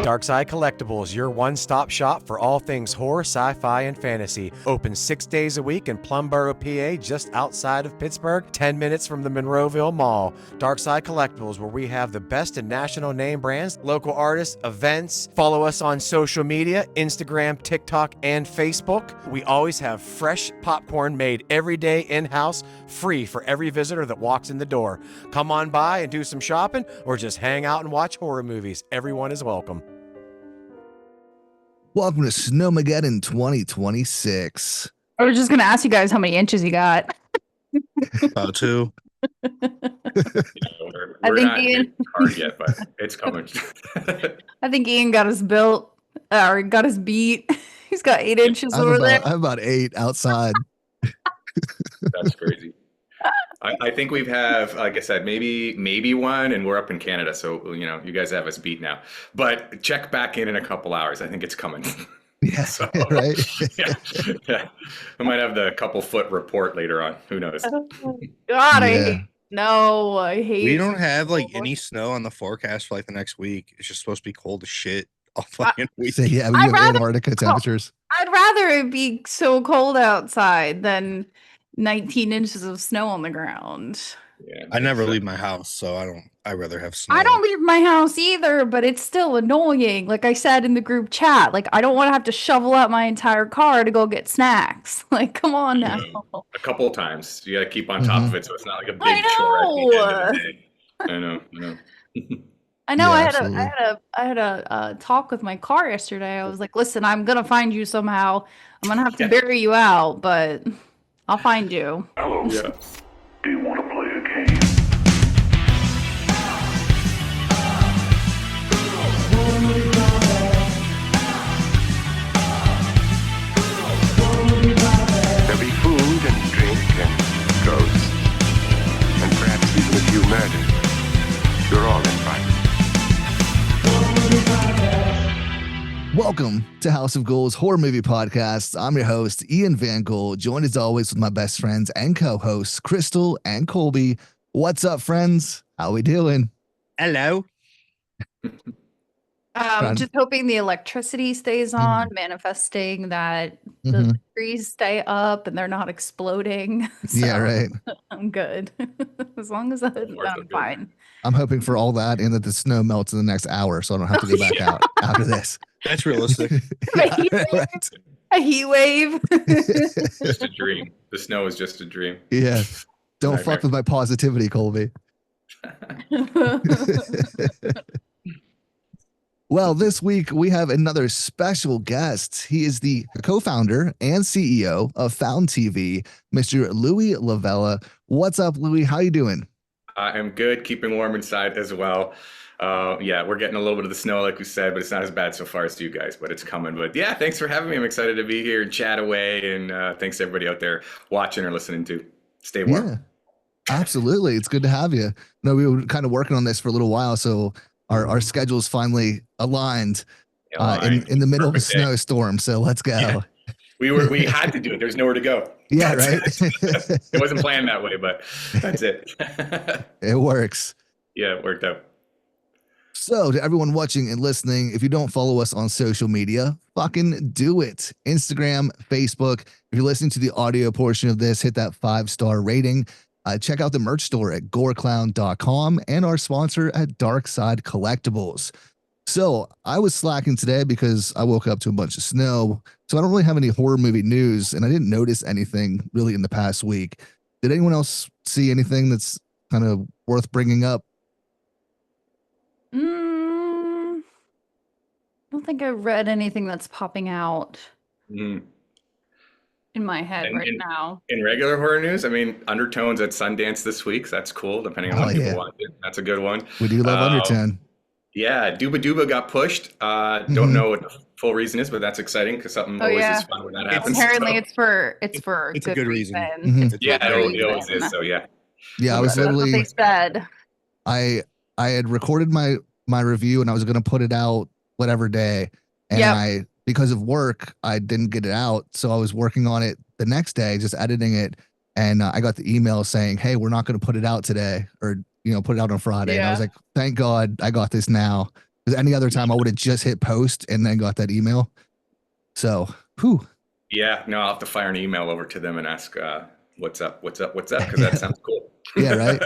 Darkside Collectibles, your one-stop shop for all things horror, sci-fi, and fantasy. Open 6 days a week in Plumboro, PA, just outside of Pittsburgh, 10 minutes from the Monroeville Mall. Darkside Collectibles, where we have the best in national name brands, local artists, events. Follow us on social media, Instagram, TikTok, and Facebook. We always have fresh popcorn made every day in-house, free for every visitor that walks in the door. Come on by and do some shopping, or just hang out and watch horror movies. Everyone is welcome. Welcome to Snowmageddon 2026. I was just going to ask you guys how many inches you got. About 2. I think Ian hard yet, but it's coming. I think Ian got his built or got his beat. He's got 8 inches over there. I'm about 8 outside. That's crazy. I think we have, like I said, maybe one, and we're up in Canada, so you guys have us beat now. But check back in a couple hours. I think it's coming. Yeah, so, right. yeah. I might have the couple foot report later on. Who knows? God, I hate. We don't have like any snow on the forecast for like the next week. It's just supposed to be cold as shit all fucking week. So yeah, we have Antarctica temperatures. I'd rather it be so cold outside than 19 inches of snow on the ground. Yeah, I never leave my house, so I'd rather have snow. I don't leave my house either, but it's still annoying. Like I said in the group chat, like I don't want to have to shovel out my entire car to go get snacks. Like, come on now. A couple of times. You gotta keep on top of it, so it's not like a big chore at the end of the day. I know. I know. Yeah, I had a talk with my car yesterday. I was like, listen, I'm gonna find you somehow. I'm gonna have to bury you out, but I'll find you. Hello. Yeah. Do you want to play a game? There'll be food and drink and ghosts, and perhaps even a few murders. You're all invited. Welcome to House of Ghouls Horror Movie Podcast. I'm your host, Ian VanGhoul, joined as always with my best friends and co-hosts, Crystal and Colby. What's up, friends? How we doing? Hello. Just hoping the electricity stays on, manifesting that the trees stay up and they're not exploding. So Yeah, right. I'm good. As long as I'm fine. I'm hoping for all that and that the snow melts in the next hour so I don't have to go back out after this. That's realistic. Right. A heat wave. Just a dream. The snow is just a dream. Yeah. Don't fuck with my positivity, Colby. Well, this week we have another special guest. He is the co-founder and CEO of Found TV, Mr. Louie La Vella. What's up, Louie? How you doing? I'm good, keeping warm inside as well. Yeah, we're getting a little bit of the snow, like we said, but it's not as bad so far as you guys, but it's coming. But yeah, thanks for having me. I'm excited to be here and chat away. And thanks to everybody out there watching or listening to. Stay warm. Yeah, absolutely. It's good to have you. No, we were kind of working on this for a little while, so our schedules finally aligned in the middle of a snowstorm. So let's go. Yeah. We had to do it. There's nowhere to go. Yeah, right. It wasn't planned that way, but that's it. It works. Yeah, it worked out. So to everyone watching and listening, if you don't follow us on social media, fucking do it. Instagram, Facebook. If you're listening to the audio portion of this, hit that 5-star rating. Check out the merch store at goreclown.com and our sponsor at Darkside Collectibles. So I was slacking today because I woke up to a bunch of snow. So I don't really have any horror movie news, and I didn't notice anything really in the past week. Did anyone else see anything that's kind of worth bringing up? I don't think I read anything that's popping out in my head now. In regular horror news, I mean, Undertones at Sundance this week. So that's cool, depending on what people watch it. That's a good one. We do love Undertone. Yeah, Dooba Dooba got pushed. Don't know what the full reason is, but that's exciting because something always is fun when that happens. Apparently, it's for it's a good reason. Yeah, it always is. So yeah. Yeah, I was literally. That's what they said. I had recorded my review and I was going to put it out whatever day, and because of work I didn't get it out, so I was working on it the next day, just editing it, and I got the email saying, "Hey, we're not going to put it out today," or put it out on Friday. And I was like, "Thank God I got this now." Because any other time I would have just hit post and then got that email. So, whew. Yeah, no, I'll have to fire an email over to them and ask, what's up, because that sounds cool. Yeah, right.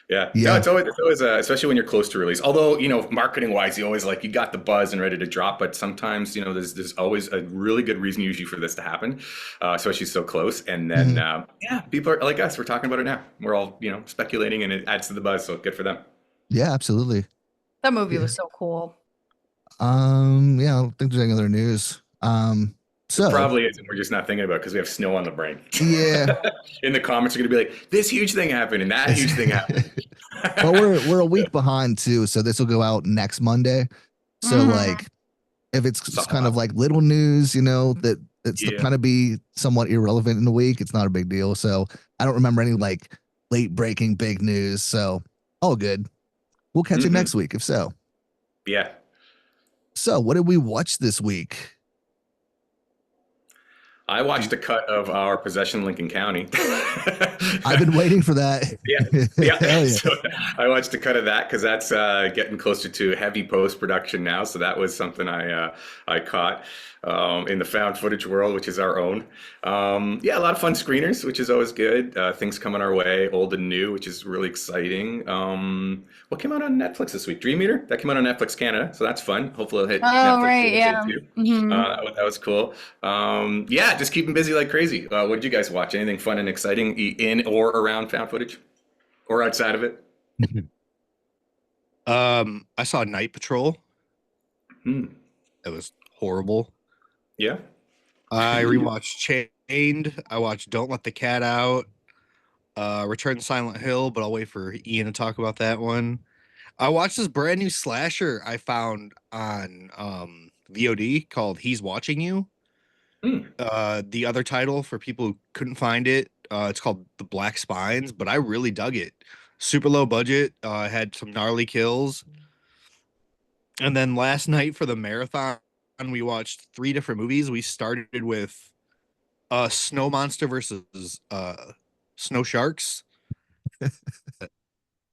Yeah. Yeah. No, it's always especially when you're close to release. Although, marketing wise, you always you got the buzz and ready to drop, but sometimes, there's always a really good reason usually for this to happen, especially so close. And then, people are like us, we're talking about it now. We're all, speculating, and it adds to the buzz. So good for them. Yeah, absolutely. That movie was so cool. Yeah, I don't think there's any other news. So Probably isn't. We're just not thinking about it because we have snow on the brain. Yeah. In the comments, you're gonna be like, this huge thing happened and that huge thing happened. Well, we're a week behind too, so this will go out next Monday. So like, if it's kind of like little news, that it's kind of be somewhat irrelevant in the week, it's not a big deal. So I don't remember any like late breaking big news. So all good. We'll catch it next week if so. Yeah. So what did we watch this week? I watched a cut of our Possession Lincoln County. I've been waiting for that. Yeah. So I watched a cut of that because that's getting closer to heavy post-production now. So that was something I caught in the found footage world, which is our own. A lot of fun screeners, which is always good. Things coming our way, old and new, which is really exciting. What came out on Netflix this week? Dream Eater? That came out on Netflix Canada, so that's fun. Hopefully it'll hit Netflix right, yeah. too. That was cool. Just keeping busy like crazy. What did you guys watch? Anything fun and exciting in or around found footage? Or outside of it? I saw Night Patrol. It was horrible. Yeah. I rewatched Chained. I watched Don't Let the Cat Out. Return to Silent Hill, but I'll wait for Ian to talk about that one. I watched this brand new slasher I found on VOD called He's Watching You. The other title for people who couldn't find it, it's called The Black Spines, but I really dug it. Super low budget, had some gnarly kills. And then last night for the marathon, we watched 3 different movies. We started with Snow Monster versus Snow Sharks.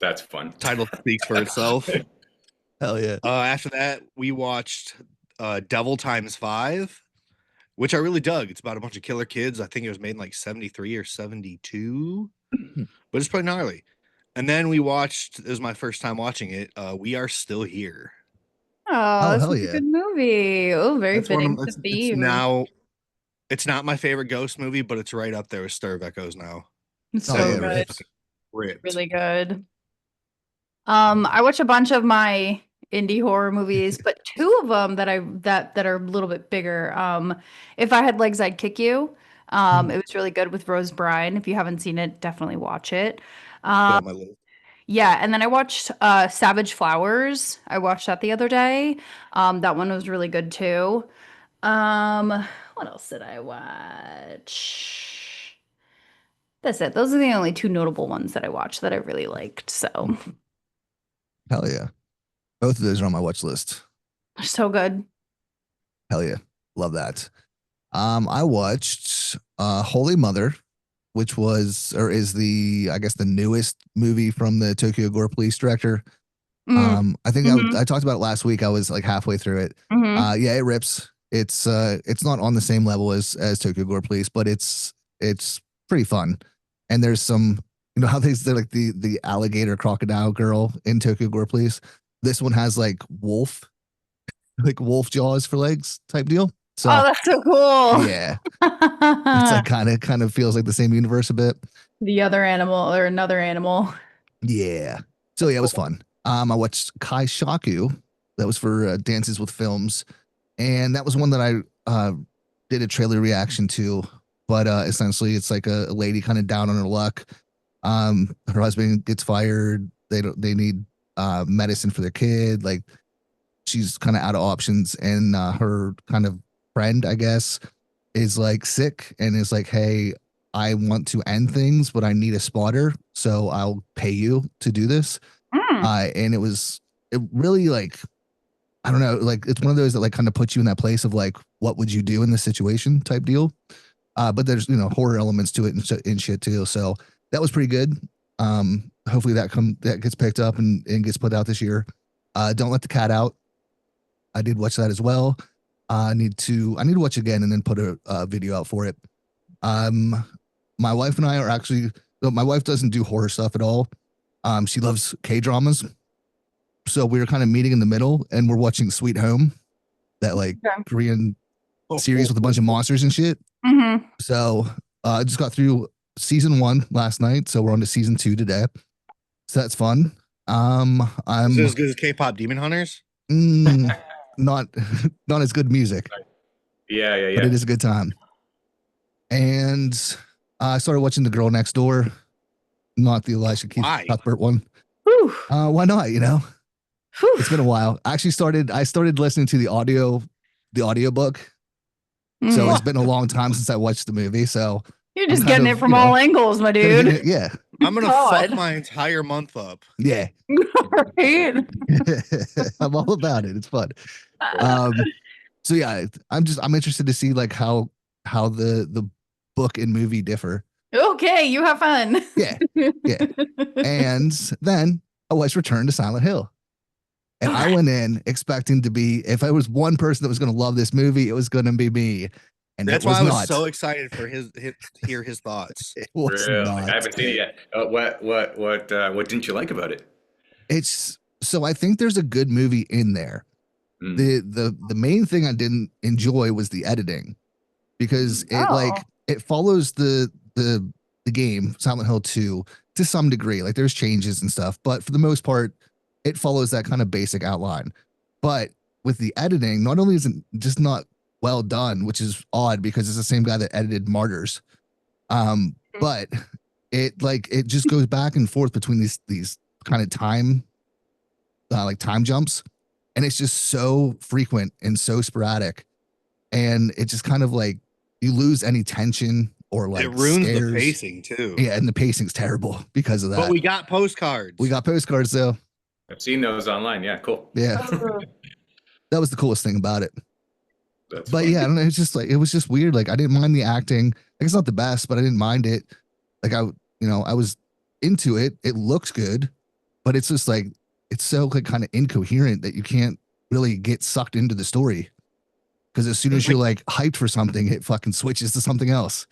That's fun. Title speaks for itself. Hell yeah. After that, we watched Devil Times 5, which I really dug. It's about a bunch of killer kids. I think it was made in like 73 or 72, but it's pretty gnarly. And then we watched, it was my first time watching it, We Are Still Here. Oh, that's hell a yeah. good movie. Oh, very That's one fitting of- to it's theme. now, it's not my favorite ghost movie, but it's right up there with Stir of Echoes now. It's so yeah, good. Ripped. Really good. I watch a bunch of my indie horror movies, but 2 of them that are a little bit bigger. If I Had Legs, I'd Kick You. It was really good with Rose Byrne. If you haven't seen it, definitely watch it. Put on my list. Yeah, and then I watched Savage Flowers. I watched that the other day. That one was really good too. What else did I watch? That's it. Those are the only 2 notable ones that I watched that I really liked. So Hell yeah. Both of those are on my watch list. so good. Hell yeah. Love that. I watched Holy Mother, which was or is the newest movie from the Tokyo Gore Police director. I think I talked about it last week. I was like halfway through it. Yeah, it rips. It's not on the same level as Tokyo Gore Police, but it's pretty fun. And there's some, how they're like the alligator crocodile girl in Tokyo Gore Police. This one has like wolf jaws for legs type deal. So Oh, that's so cool. yeah, it's like kind of feels like the same universe a bit. The other animal or another animal. Yeah. So yeah, it was fun. I watched Kai Shaku. That was for Dances with Films, and that was one that I did a trailer reaction to. But essentially, it's like a lady kind of down on her luck. Her husband gets fired. They need medicine for their kid. Like she's kind of out of options, and her kind of friend, I guess, is like sick and is like, hey, I want to end things, but I need a spotter, so I'll pay you to do this. And it really like, I don't know, like it's one of those that like kind of puts you in that place of like, what would you do in this situation type deal. But there's horror elements to it and shit too. So that was pretty good. Hopefully that gets picked up and gets put out this year. Don't Let the Cat Out I did watch that as well. I need to watch again and then put a video out for it. My wife and I are actually, my wife doesn't do horror stuff at all. She loves K-dramas. So we were kind of meeting in the middle, and we're watching Sweet Home, that like Korean series with a bunch of monsters and shit. Mm-hmm. So I just got through season 1 last night, so we're on to season 2 today. So that's fun. I'm Is it as good as K-pop Demon Hunters? not as good music. Yeah. But it is a good time. And I started watching The Girl Next Door, not the Elijah Keith Cuthbert one. Whew. Why not? You know, Whew. it's been a while. I started listening to the audiobook. So it's been a long time since I watched the movie. So You're just getting it from all angles, my dude. Yeah. I'm gonna fuck my entire month up. Yeah. Right? I'm all about it. It's fun. So yeah, I'm interested to see like how the book and movie differ. Okay, you have fun. Yeah. And then I watched Return to Silent Hill. And I went in expecting to be, if I was one person that was going to love this movie, it was going to be me. And that's why I was not. so excited for to hear his thoughts. It was really? not. I haven't seen it yet. What didn't you like about it? So I think there's a good movie in there. The main thing I didn't enjoy was the editing, because it follows the game Silent Hill 2 to some degree. Like there's changes and stuff, but for the most part, it follows that kind of basic outline. But with the editing, not only is it just not well done, which is odd because it's the same guy that edited Martyrs, but it just goes back and forth between these kind of time jumps, and it's just so frequent and so sporadic, and it just kind of like you lose any tension or like it ruins scares. The pacing too. Yeah, and the pacing's terrible because of that. But we got postcards. Though. I've seen those online. Yeah, cool. Yeah. That was the coolest thing about it. That's but fun. yeah, I don't know. It's just like, it was just weird. Like I didn't mind the acting. Like it's not the best, but I didn't mind it. Like I was into it. It looks good, but it's just like, it's so like kind of incoherent that you can't really get sucked into the story. Because as soon as you're like hyped for something, it fucking switches to something else.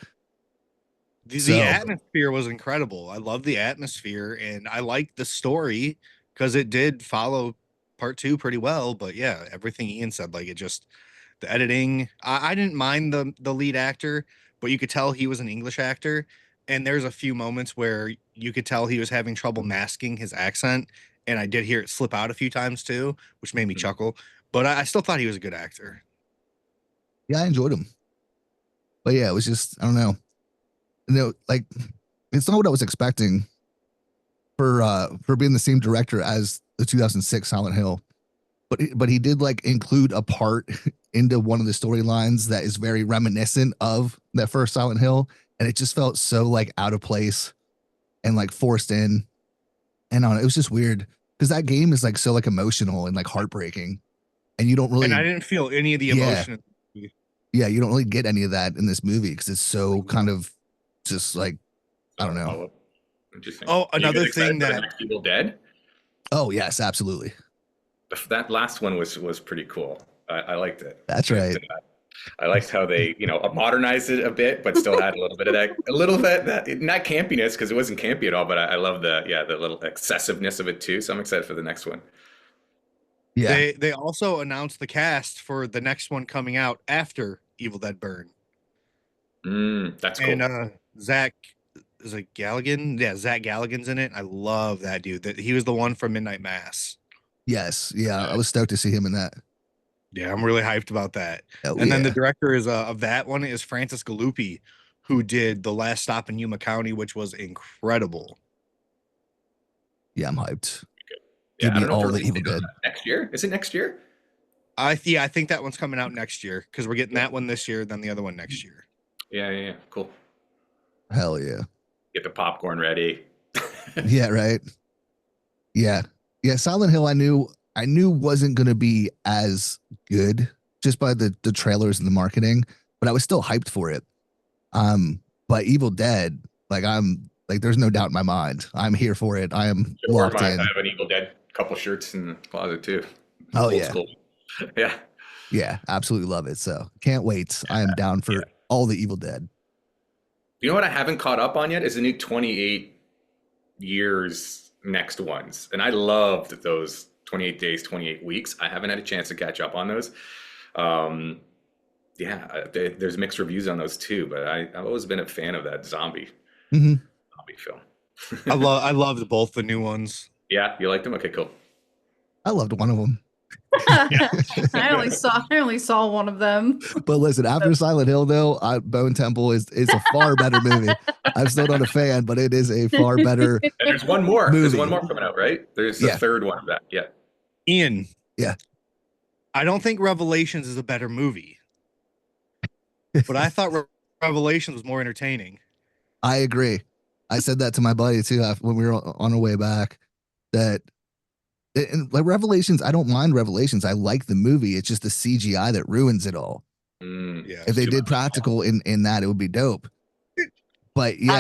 The atmosphere was incredible. I love the atmosphere, and I liked the story because it did follow part 2 pretty well. But yeah, everything Ian said, like the editing, I didn't mind the lead actor, but you could tell he was an English actor. And there's a few moments where you could tell he was having trouble masking his accent. And I did hear it slip out a few times too, which made me chuckle. But I still thought he was a good actor. Yeah, I enjoyed him. But yeah, it was just, I don't know. Like it's not what I was expecting for being the same director as the 2006 Silent Hill. But he did like include a part into one of the storylines that is very reminiscent of that first Silent Hill, and it just felt so like out of place and like forced in. And it was just weird because that game is like so like emotional and like heartbreaking, and you don't really. And I didn't feel any of the emotion. Yeah, you don't really get any of that in this movie because it's so kind of just like, I don't know. Oh, another thing that Evil Dead. Oh yes, absolutely. That last one was pretty cool. I liked it. That's right. I liked how they, modernized it a bit, but still had a little bit of that not campiness because it wasn't campy at all. But I love the little excessiveness of it too. So I'm excited for the next one. Yeah. They also announced the cast for the next one coming out after Evil Dead Burn. That's cool. And Zach Galligan. Yeah, Zach Galligan's in it. I love that dude. He was the one from Midnight Mass. Yes. Yeah. I was stoked to see him in that. Yeah, I'm really hyped about that. Oh, and then the director of that one is Francis Galuppi, who did The Last Stop in Yuma County, which was incredible. Yeah, I'm hyped. Yeah, Give me all the Evil Dead. Next year? Is it next year? I think that one's coming out next year because we're getting that one this year, then the other one next year. Yeah. Cool. Hell yeah. Get the popcorn ready. Yeah, right. Yeah. Silent Hill, I knew wasn't going to be as good just by the trailers and the marketing, but I was still hyped for it. But Evil Dead, there's no doubt in my mind. I'm here for it. I am locked in. I have an Evil Dead couple shirts in the closet too. Oh Old yeah. school. Yeah. Yeah, absolutely love it. So can't wait. I am down for all the Evil Dead. You know what I haven't caught up on yet is the new 28 years next ones. And I loved those 28 days, 28 weeks. I haven't had a chance to catch up on those. There's mixed reviews on those too, but I've always been a fan of that zombie film. I loved both the new ones. Yeah, you liked them? Okay, cool. I loved one of them. I only saw one of them. But listen, after Silent Hill, though, Bone Temple is a far better movie. I'm still not a fan, but it is a far better. And there's one more. Movie. There's one more coming out, right? There's the third one of that. Yeah. Ian. Yeah. I don't think Revelations is a better movie, but I thought Revelations was more entertaining. I agree. I said that to my buddy too when we were on our way back. That and like Revelations, I don't mind Revelations. I like the movie. It's just the CGI that ruins it all. Yeah. If they did practical in that, it would be dope. But yeah.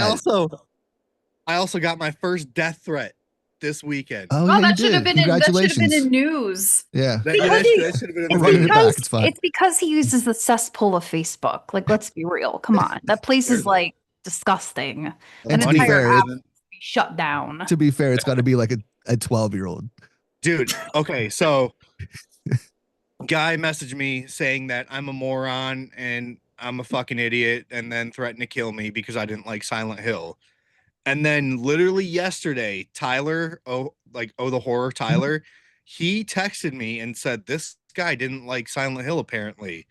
I also got my first death threat this weekend. Oh, Oh, yeah, that you should have did. been Congratulations. in news. Yeah. That should have been I'm in running the it back. It's fine. It's because he uses the cesspool of Facebook. Like, let's be real. Come on, that place is like disgusting. And An to be entire fair, app would be shut down. to be fair, it's got to be like a 12-year-old. Dude, okay, so guy messaged me saying that I'm a moron and I'm a fucking idiot, and then threatened to kill me because I didn't like Silent Hill. And then literally yesterday, Tyler, the horror Tyler, he texted me and said this guy didn't like Silent Hill apparently.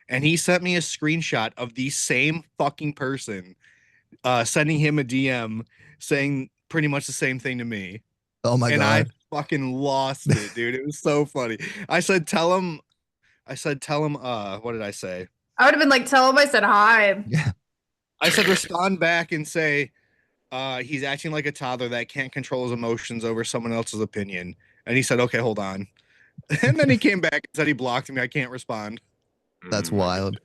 And he sent me a screenshot of the same fucking person sending him a DM saying pretty much the same thing to me. Oh my and God. I fucking lost it, dude. It was so funny. I said, tell him, what did I say? I would have been like, tell him I said hi. Yeah. I said, respond back and say, he's acting like a toddler that can't control his emotions over someone else's opinion. And he said, okay, hold on. And then he came back and said he blocked me. I can't respond. That's wild.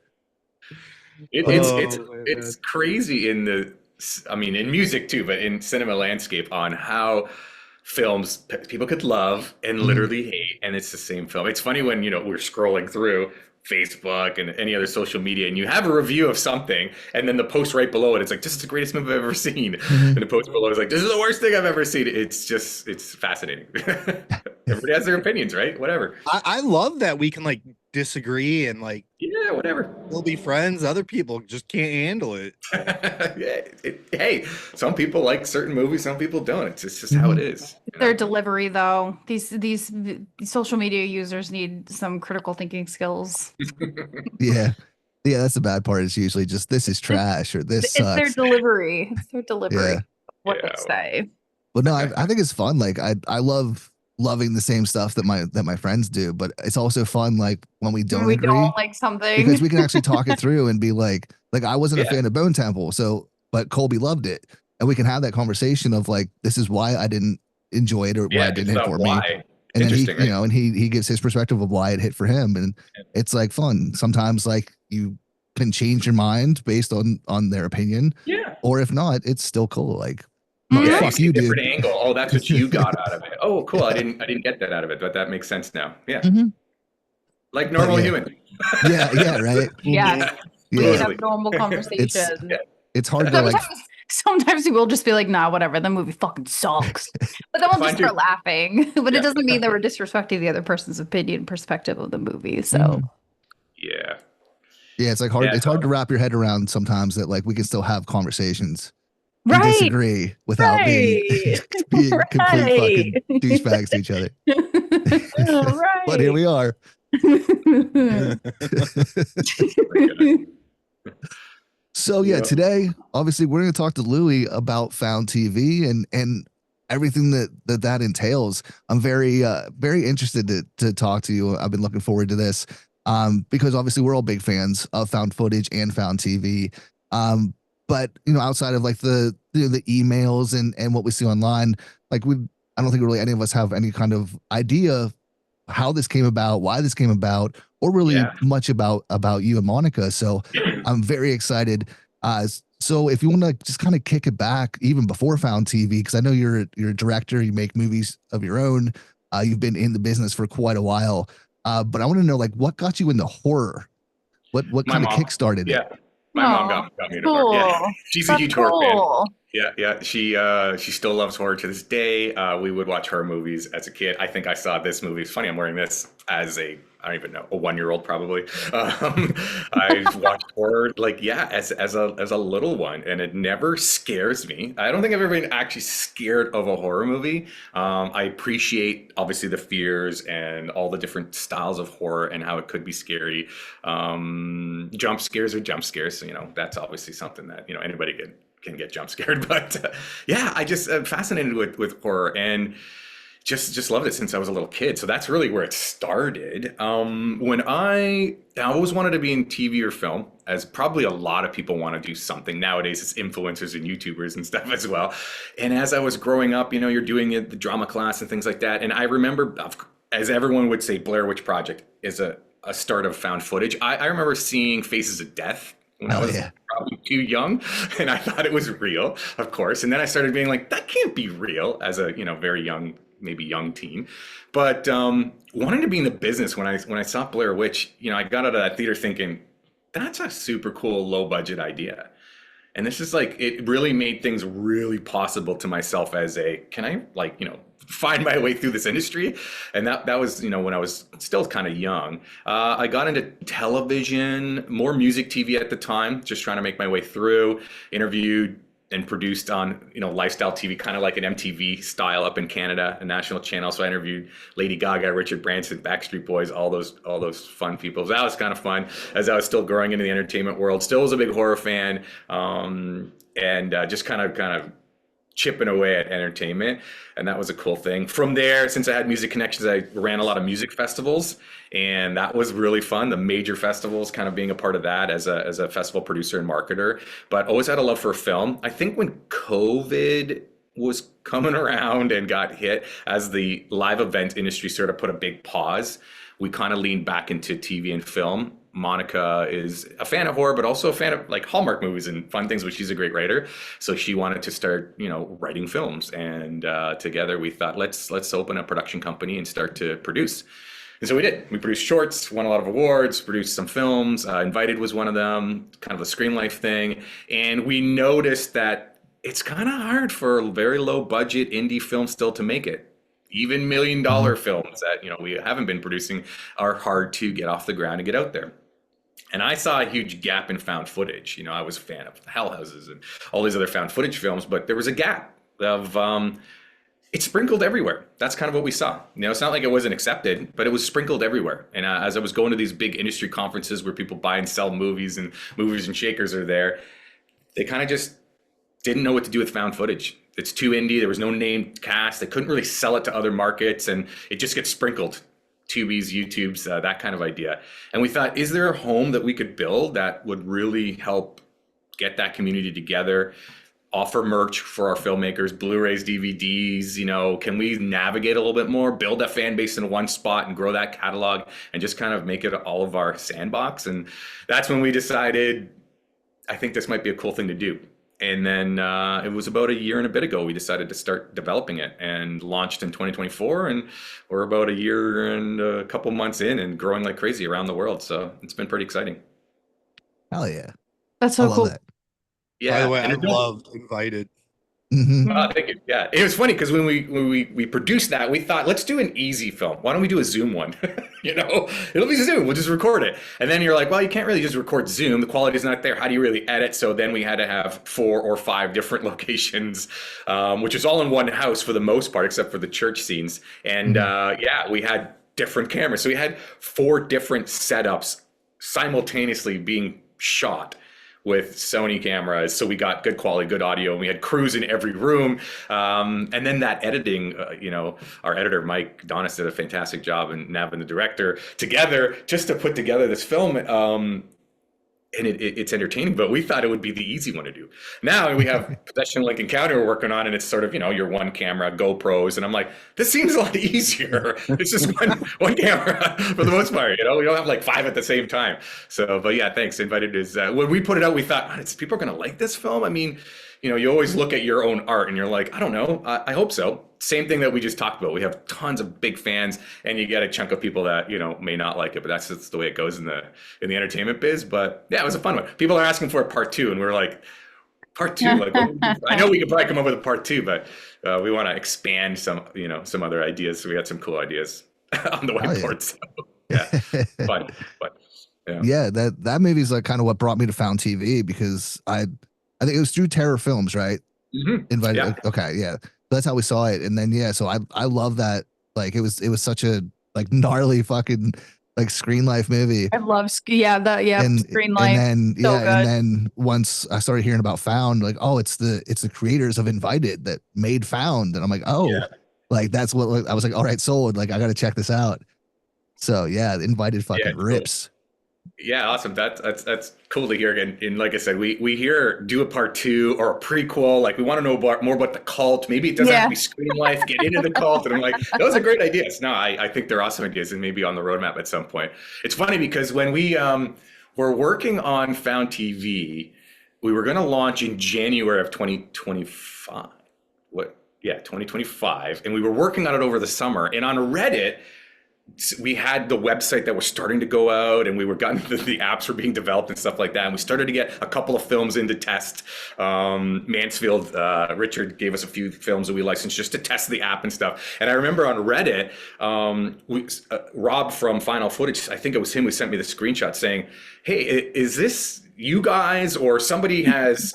It's crazy in in music too, but in cinema landscape on how films people could love and literally hate, and it's the same film. It's funny when we're scrolling through Facebook and any other social media, and you have a review of something, and then the post right below it, it's like, this is the greatest movie I've ever seen. And the post below is like, this is the worst thing I've ever seen. It's fascinating. Everybody has their opinions, right? Whatever. I love that we can disagree and whatever. We'll be friends. Other people just can't handle it. Hey, some people like certain movies, some people don't. It's just how it is. Their delivery, though, these social media users need some critical thinking skills. Yeah, that's the bad part. It's usually just this is trash or this sucks. It's their delivery. It's their delivery. Yeah. What they say. Well, no, I think it's fun. Like I love loving the same stuff that my friends do, but it's also fun when we don't agree, don't like something, because we can actually talk it through and be like I wasn't a fan of Bone Temple, but Colby loved it, and we can have that conversation of this is why I didn't enjoy it or why it didn't hit for me. And then he, right? and he gives his perspective of why it hit for him, and it's fun. Sometimes you can change your mind based on their opinion, or if not, it's still cool. Fuck you, dude. Different angle. Oh, that's what you got out of it. Oh, cool. I didn't get that out of it, but that makes sense now. Yeah, like normal human. Yeah, right. Yeah, we Yeah. can have normal conversation. It's hard to Sometimes we will just be like, nah, whatever. The movie fucking sucks. But then we'll just start laughing. But it doesn't mean that we're disrespecting the other person's opinion and perspective of the movie. So yeah, it's hard. It's hard to wrap your head around sometimes that we can still have conversations. And right. disagree without being complete fucking douchebags to each other. Right. But here we are. So today, obviously, we're going to talk to Louie about Found TV and everything that entails. I'm very interested to talk to you. I've been looking forward to this because obviously we're all big fans of found footage and found TV. But outside of the emails and what we see online, I don't think really any of us have any kind of idea how this came about, why this came about, or really much about you and Monica. So I'm very excited. So if you want to just kind of kick it back even before Found TV, because I know you're a director, you make movies of your own. You've been in the business for quite a while. But I want to know, like, what got you into horror? What My kind of mom. kickstarted it? Yeah. My mom Oh, got me into horror. Yeah. cool. She's a That's huge horror fan. cool. Yeah. She still loves horror to this day. We would watch horror movies as a kid. I think I saw this movie. It's funny, I'm wearing this as I don't even know, a 1-year-old probably. I watched horror as a little one, and it never scares me. I don't think I've ever been actually scared of a horror movie. I appreciate obviously the fears and all the different styles of horror and how it could be scary. Jump scares are jump scares, so that's obviously something that anybody can get jump scared. But yeah, I just am fascinated with horror and just loved it since I was a little kid. So that's really where it started. When I always wanted to be in TV or film, as probably a lot of people want to do something nowadays. It's influencers and YouTubers and stuff as well. And as I was growing up, you're doing it, the drama class and things like that. And I remember, as everyone would say, Blair Witch Project is a start of found footage. I remember seeing Faces of Death when I was probably too young, and I thought it was real, of course. And then I started being like, that can't be real, as a very young, maybe young teen. But wanting to be in the business, when I saw Blair Witch, I got out of that theater thinking, that's a super cool low budget idea. And this is like, it really made things really possible to myself as can I find my way through this industry? And that was, when I was still kind of young. I got into television, more music TV at the time, just trying to make my way through, interviewed and produced on, lifestyle TV, kind of like an MTV style up in Canada, a national channel. So I interviewed Lady Gaga, Richard Branson, Backstreet Boys, all those fun people. So that was kind of fun as I was still growing into the entertainment world. Still was a big horror fan, and just kind of chipping away at entertainment. And that was a cool thing. From there, since I had music connections, I ran a lot of music festivals, and that was really fun. The major festivals, kind of being a part of that as a festival producer and marketer, but always had a love for film. I think when COVID was coming around and got hit, as the live event industry sort of put a big pause, we kind of leaned back into TV and film. Monica is a fan of horror, but also a fan of like Hallmark movies and fun things, which she's a great writer. So she wanted to start, writing films. And together we thought, let's open a production company and start to produce. And so we did. We produced shorts, won a lot of awards, produced some films. Invited was one of them, kind of a Screen Life thing. And we noticed that it's kind of hard for very low budget indie films still to make it. Even $1 million films that, we haven't been producing are hard to get off the ground and get out there. And I saw a huge gap in found footage. I was a fan of Hell Houses and all these other found footage films, but there was a gap of, it sprinkled everywhere. That's kind of what we saw. It's not like it wasn't accepted, but it was sprinkled everywhere. And as I was going to these big industry conferences where people buy and sell movies and movers and shakers are there, they kind of just didn't know what to do with found footage. It's too indie. There was no named cast. They couldn't really sell it to other markets, and it just gets sprinkled. Tubies, YouTubes, that kind of idea. And we thought, is there a home that we could build that would really help get that community together, offer merch for our filmmakers, Blu-rays, DVDs, can we navigate a little bit more, build a fan base in one spot and grow that catalog and just kind of make it all of our sandbox? And that's when we decided, I think this might be a cool thing to do. And then it was about a year and a bit ago, we decided to start developing it and launched in 2024. And we're about a year and a couple months in and growing like crazy around the world. So it's been pretty exciting. Hell yeah. That's so cool. That. Yeah. By the way, I loved Invited. Thank you. Yeah, it was funny because when we produced that, we thought, let's do an easy film. Why don't we do a Zoom one? It'll be Zoom. We'll just record it. And then you're like, well, you can't really just record Zoom. The quality is not there. How do you really edit? So then we had to have 4 or 5 different locations, which is all in one house for the most part, except for the church scenes. And we had different cameras. So we had 4 different setups simultaneously being shot with Sony cameras. So we got good quality, good audio, and we had crews in every room. And then that editing, our editor, Mike Donis, did a fantastic job, and Nav and the director together just to put together this film. And it's entertaining, but we thought it would be the easy one to do. Now we have Possession Link Encounter we're working on, and it's sort of, your one camera, GoPros. And I'm like, this seems a lot easier. It's just one camera for the most part, we don't have like 5 at the same time. So, but yeah, thanks. Invited is, when we put it out, we thought, people are going to like this film. I mean, you always look at your own art and you're like, I don't know, I hope so. Same thing that we just talked about. We have tons of big fans, and you get a chunk of people that may not like it, but that's just the way it goes in the entertainment biz. But yeah, it was a fun one. People are asking for a part two, and we're like, part two? Like, I know we could probably come up with a part two, but we want to expand some other ideas. So we had some cool ideas on the whiteboard. So yeah, fun. But yeah, that movie is like kind of what brought me to Found TV, because I think it was through Terror Films, right? Invited. Yeah. Okay, yeah. That's how we saw it. And then so I love that. Like it was such a like gnarly fucking like Screen Life movie. I love Screen Life. And then So and then once I started hearing about Found, like, oh, it's the creators of Invited that made Found, and I'm like, oh, like that's what, like, I was like, all right, sold. Like I got to check this out. So yeah, Invited fucking rips. Cool. Yeah, awesome. That's cool to hear. And like I said, we hear do a part two or a prequel. Like we want to know more about the cult. Maybe it doesn't have to be Screen Life. Get into the cult. And I'm like, those are great ideas. No, I think they're awesome ideas, and maybe on the roadmap at some point. It's funny because when we were working on Found TV, we were going to launch in January of 2025. 2025. And we were working on it over the summer. And on Reddit, we had the website that was starting to go out, and we were gotten the apps were being developed and stuff like that. And we started to get a couple of films into test. Mansfield, Richard gave us a few films that we licensed just to test the app and stuff. And I remember on Reddit, Rob from Final Footage, I think it was him who sent me the screenshot saying, hey, is this you guys, or somebody has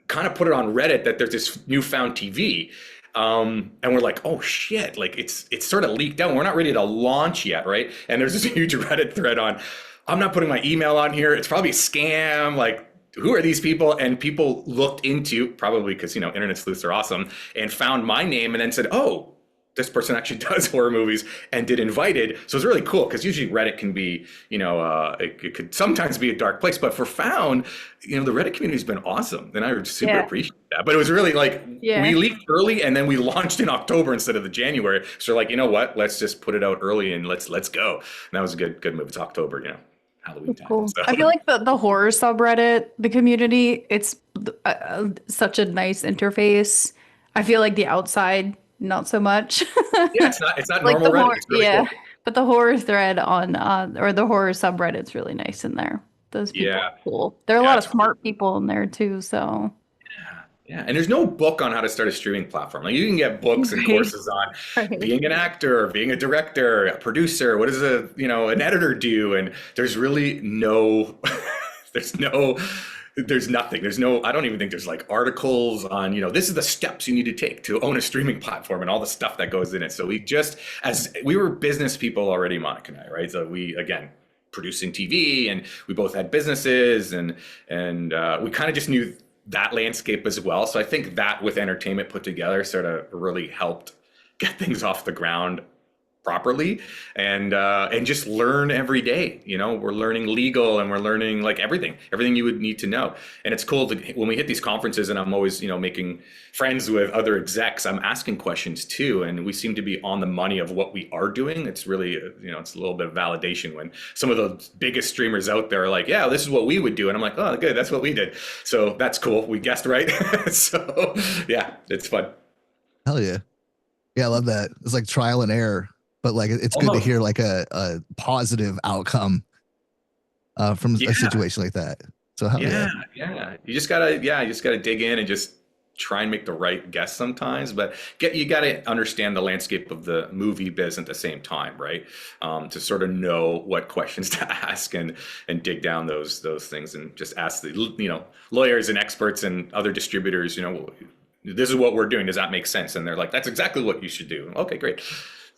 kind of put it on Reddit that there's this new Found TV. And we're like, oh shit, like it's sort of leaked out. We're not ready to launch yet, right? And there's this huge Reddit thread on, I'm not putting my email on here. It's probably a scam. Like, who are these people? And people looked into, probably because, internet sleuths are awesome, and found my name and then said, oh, this person actually does horror movies and did Invited. So it's really cool, because usually Reddit can be, it could sometimes be a dark place, but for Found, the Reddit community's been awesome, and I super appreciate that. But it was really like, we leaked early and then we launched in October instead of the January. So like, you know what, let's just put it out early and let's go. And that was a good move. It's October, Halloween time. Cool. So. I feel like the horror subreddit, the community, it's such a nice interface. I feel like the outside, not so much. Yeah, it's not like normal Reddit. It's really cool. But the horror thread on or the horror subreddit's really nice in there. Those people are cool. There are a lot of smart people in there too. So yeah, and there's no book on how to start a streaming platform. Like you can get books and courses on being an actor, being a director, a producer. What does an editor do? And there's really there's nothing. I don't even think there's like articles on, this is the steps you need to take to own a streaming platform and all the stuff that goes in it. So we were business people already, Monica and I, right? So we, again, producing TV, and we both had businesses, and we kind of just knew that landscape as well. So I think that with entertainment put together sort of really helped get things off the ground properly, and just learn every day. We're learning legal, and we're learning like everything you would need to know. And it's cool when we hit these conferences, and I'm always making friends with other execs, I'm asking questions too, and we seem to be on the money of what we are doing. It's really it's a little bit of validation when some of the biggest streamers out there are like, yeah, this is what we would do, and I'm like, oh good, that's what we did. So that's cool, we guessed right. So yeah, it's fun. Hell yeah. I love that. It's like trial and error. But like, it's good to hear like a positive outcome from a situation like that. So yeah. You just gotta dig in and just try and make the right guess sometimes. But you gotta understand the landscape of the movie biz at the same time, right? To sort of know what questions to ask and dig down those things, and just ask the lawyers and experts and other distributors. This is what we're doing. Does that make sense? And they're like, that's exactly what you should do. Okay, great.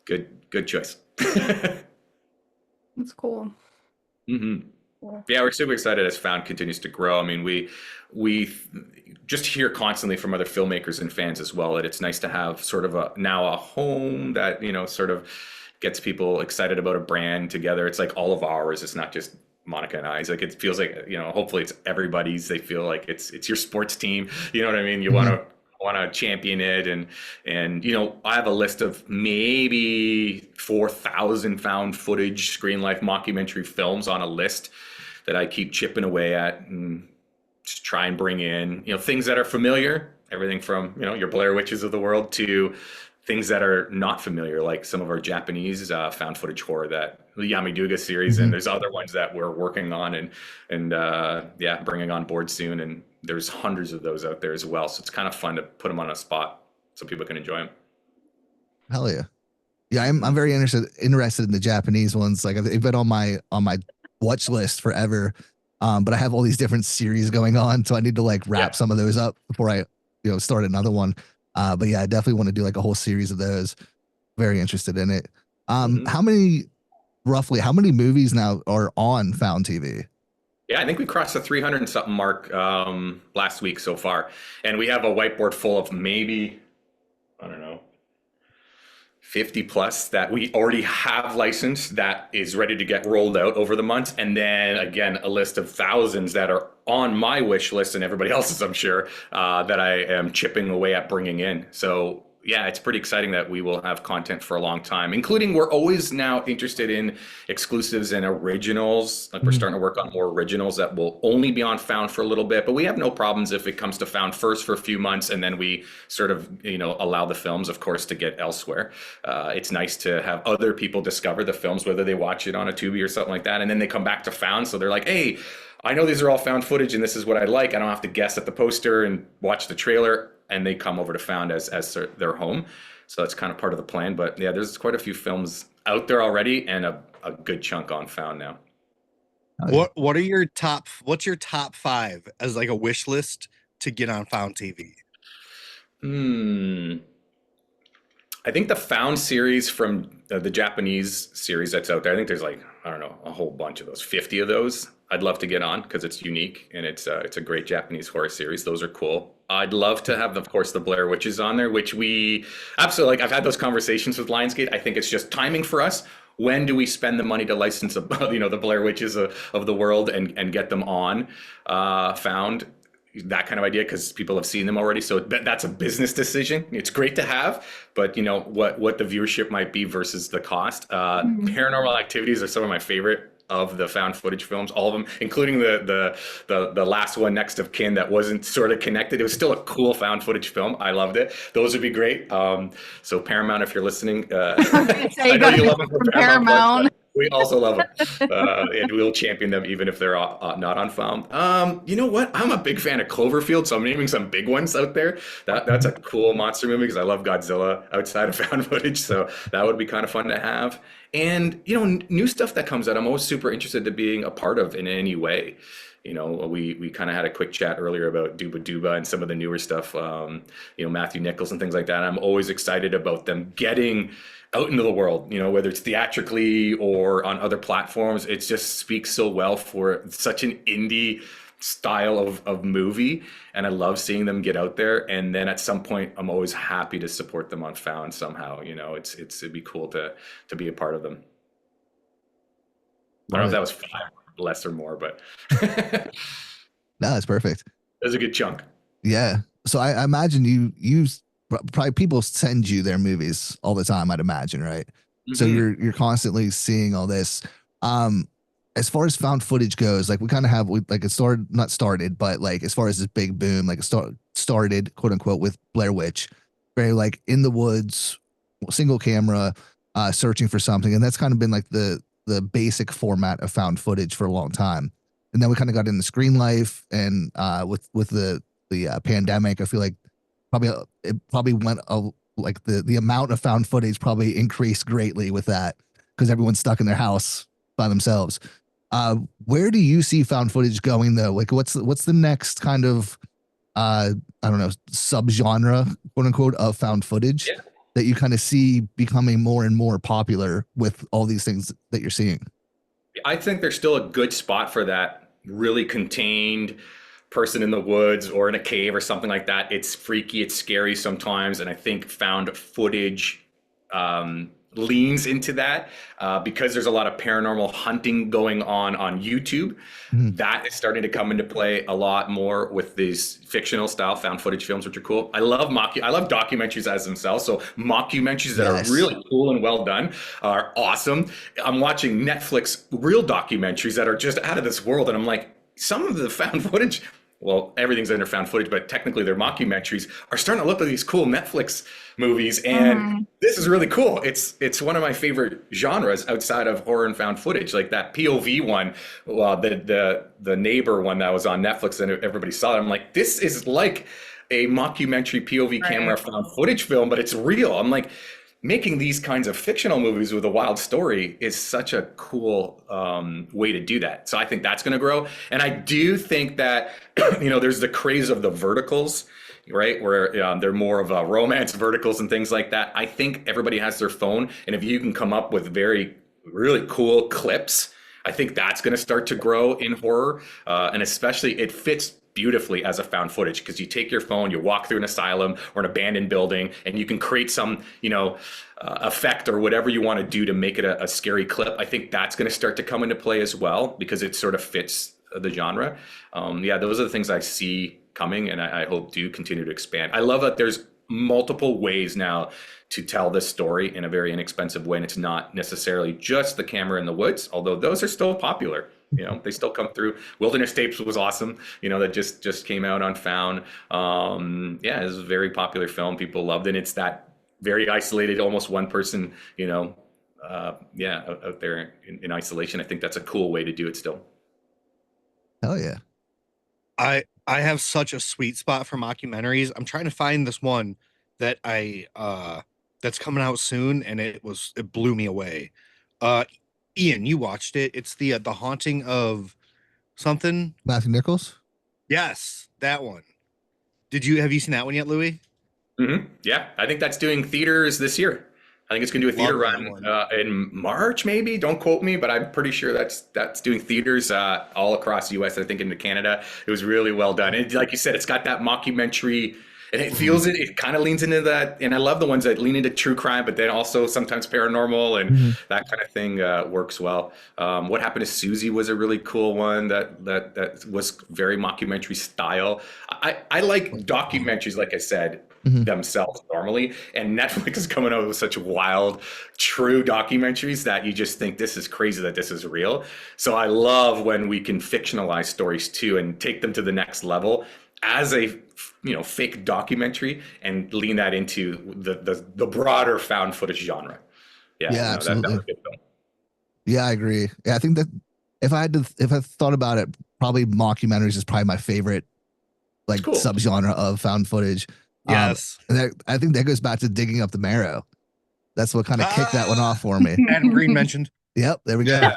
Good choice. That's cool. Mm-hmm. Yeah, we're super excited as Found continues to grow. I mean, we just hear constantly from other filmmakers and fans as well that it's nice to have sort of a home that sort of gets people excited about a brand together. It's like all of ours. It's not just Monica and I. It's like, it feels like hopefully it's everybody's. They feel like it's your sports team. You know what I mean? You want to champion it, and I have a list of maybe 4,000 found footage Screen Life mockumentary films on a list that I keep chipping away at and to try and bring in, things that are familiar, everything from, your Blair Witches of the world to things that are not familiar, like some of our Japanese found footage horror, that the Yamiduga series, and there's other ones that we're working on and bringing on board soon. And there's hundreds of those out there as well. So it's kind of fun to put them on a spot so people can enjoy them. Hell yeah. Yeah, I'm very interested in the Japanese ones. Like they've been on my watch list forever. But I have all these different series going on, so I need to like wrap some of those up before I start another one. But yeah, I definitely want to do like a whole series of those. Very interested in it. How many movies now are on Found TV? Yeah, I think we crossed the 300 and something mark last week so far. And we have a whiteboard full of maybe, I don't know, 50 plus that we already have licensed that is ready to get rolled out over the months. And then again, a list of thousands that are on my wish list and everybody else's, I'm sure, that I am chipping away at bringing in. So yeah, it's pretty exciting that we will have content for a long time, including we're always now interested in exclusives and originals. Like we're starting to work on more originals that will only be on Found for a little bit, but we have no problems if it comes to Found first for a few months and then we sort of, allow the films, of course, to get elsewhere. It's nice to have other people discover the films, whether they watch it on a Tubi or something like that, and then they come back to Found. So they're like, hey, I know these are all found footage and this is what I like. I don't have to guess at the poster and watch the trailer. And they come over to Found as their home. So that's kind of part of the plan. But yeah, there's quite a few films out there already and a good chunk on Found now. What's your top 5 as like a wish list to get on Found TV? I think the Found series from the Japanese series that's out there, I think there's like, I don't know, a whole bunch of those, 50 of those. I'd love to get on because it's unique and it's a great Japanese horror series. Those are cool. I'd love to have, of course, the Blair Witches on there, which we absolutely like. I've had those conversations with Lionsgate. I think it's just timing for us. When do we spend the money to license, the Blair Witches of the world and get them on Found? That kind of idea, because people have seen them already. So that's a business decision. It's great to have, but what the viewership might be versus the cost. Paranormal Activities are some of my favorite of the found footage films, all of them, including the last one, Next of Kin, that wasn't sort of connected. It was still a cool found footage film. I loved it. Those would be great. So Paramount, if you're listening, I know you love them from Paramount. We also love them, and we'll champion them even if they're not on Found. You know what? I'm a big fan of Cloverfield, so I'm naming some big ones out there. That's a cool monster movie because I love Godzilla outside of found footage, so that would be kind of fun to have. And new stuff that comes out, I'm always super interested to being a part of in any way. We kind of had a quick chat earlier about Duba Duba and some of the newer stuff, Matthew Nichols and things like that. I'm always excited about them getting out into the world, whether it's theatrically or on other platforms. It just speaks so well for such an indie style of movie, and I love seeing them get out there. And then at some point, I'm always happy to support them on Found somehow. It'd be cool to be a part of them. I don't know if that was 5, less or more, but no, that's perfect. That's a good chunk. Yeah. So I imagine you probably people send you their movies all the time, I'd imagine, right? So you're constantly seeing all this. As far as found footage goes, like we kind of have not started, but like as far as this big boom, like it started quote unquote with Blair Witch, very like in the woods, single camera, searching for something, and that's kind of been like the basic format of found footage for a long time. And then we kind of got into screen life, and with the pandemic, I feel like it probably went like the amount of found footage probably increased greatly with that because everyone's stuck in their house by themselves. Where do you see found footage going though? Like what's the next kind of I don't know, subgenre quote unquote of found footage that you kind of see becoming more and more popular with all these things that you're seeing? I think there's still a good spot for that really contained person in the woods or in a cave or something like that. It's freaky, it's scary sometimes, and I think found footage leans into that because there's a lot of paranormal hunting going on YouTube. That is starting to come into play a lot more with these fictional style found footage films, which are cool. I love documentaries as themselves. So mockumentaries that are really cool and well done are awesome. I'm watching Netflix real documentaries that are just out of this world, and I'm like, some of the found footage well, everything's under found footage, but technically they're mockumentaries, are starting to look like these cool Netflix movies. And this is really cool. It's one of my favorite genres outside of horror and found footage, like that POV one, well, the neighbor one that was on Netflix and everybody saw it. I'm like, this is like a mockumentary POV camera found footage film, but it's real. I'm like, making these kinds of fictional movies with a wild story is such a cool way to do that. So I think that's going to grow. And I do think that, there's the craze of the verticals, right? Where they're more of romance verticals and things like that. I think everybody has their phone. And if you can come up with really cool clips, I think that's going to start to grow in horror. And especially it fits beautifully as a found footage, because you take your phone, you walk through an asylum or an abandoned building, and you can create some, effect or whatever you want to do to make it a scary clip. I think that's going to start to come into play as well, because it sort of fits the genre. Those are the things I see coming, and I hope do continue to expand. I love that there's multiple ways now to tell this story in a very inexpensive way, and it's not necessarily just the camera in the woods, although those are still popular. They still come through. Wilderness Tapes was awesome. That just came out on Found. It was a very popular film. People loved it. It's that very isolated, almost one person, out there in isolation. I think that's a cool way to do it still. Hell yeah. I have such a sweet spot for mockumentaries. I'm trying to find this one that that's coming out soon, and it blew me away. Ian, you watched it. It's the Haunting of something. Matthew Nichols? Yes, that one. Have you seen that one yet, Louie? Mm-hmm. Yeah, I think that's doing theaters this year. I think it's going to do a theater run in March, maybe. Don't quote me, but I'm pretty sure that's doing theaters all across the U.S. I think into Canada. It was really well done. And like you said, it's got that mockumentary, and it feels it kind of leans into that. And I love the ones that lean into true crime, but then also sometimes paranormal and that kind of thing works well. What Happened to Susie was a really cool one that was very mockumentary style. I like documentaries, like I said, themselves normally, and Netflix is coming out with such wild, true documentaries that you just think this is crazy that this is real. So I love when we can fictionalize stories too and take them to the next level as a fake documentary and lean that into the broader found footage genre. Yeah, absolutely. That was a good film. Yeah, I agree. Yeah, I think that if I thought about it, probably mockumentaries is probably my favorite subgenre of found footage. Yes. And I think that goes back to Digging Up the Marrow. That's what kind of kicked that one off for me. Adam Green mentioned. Yep, there we go. Yeah.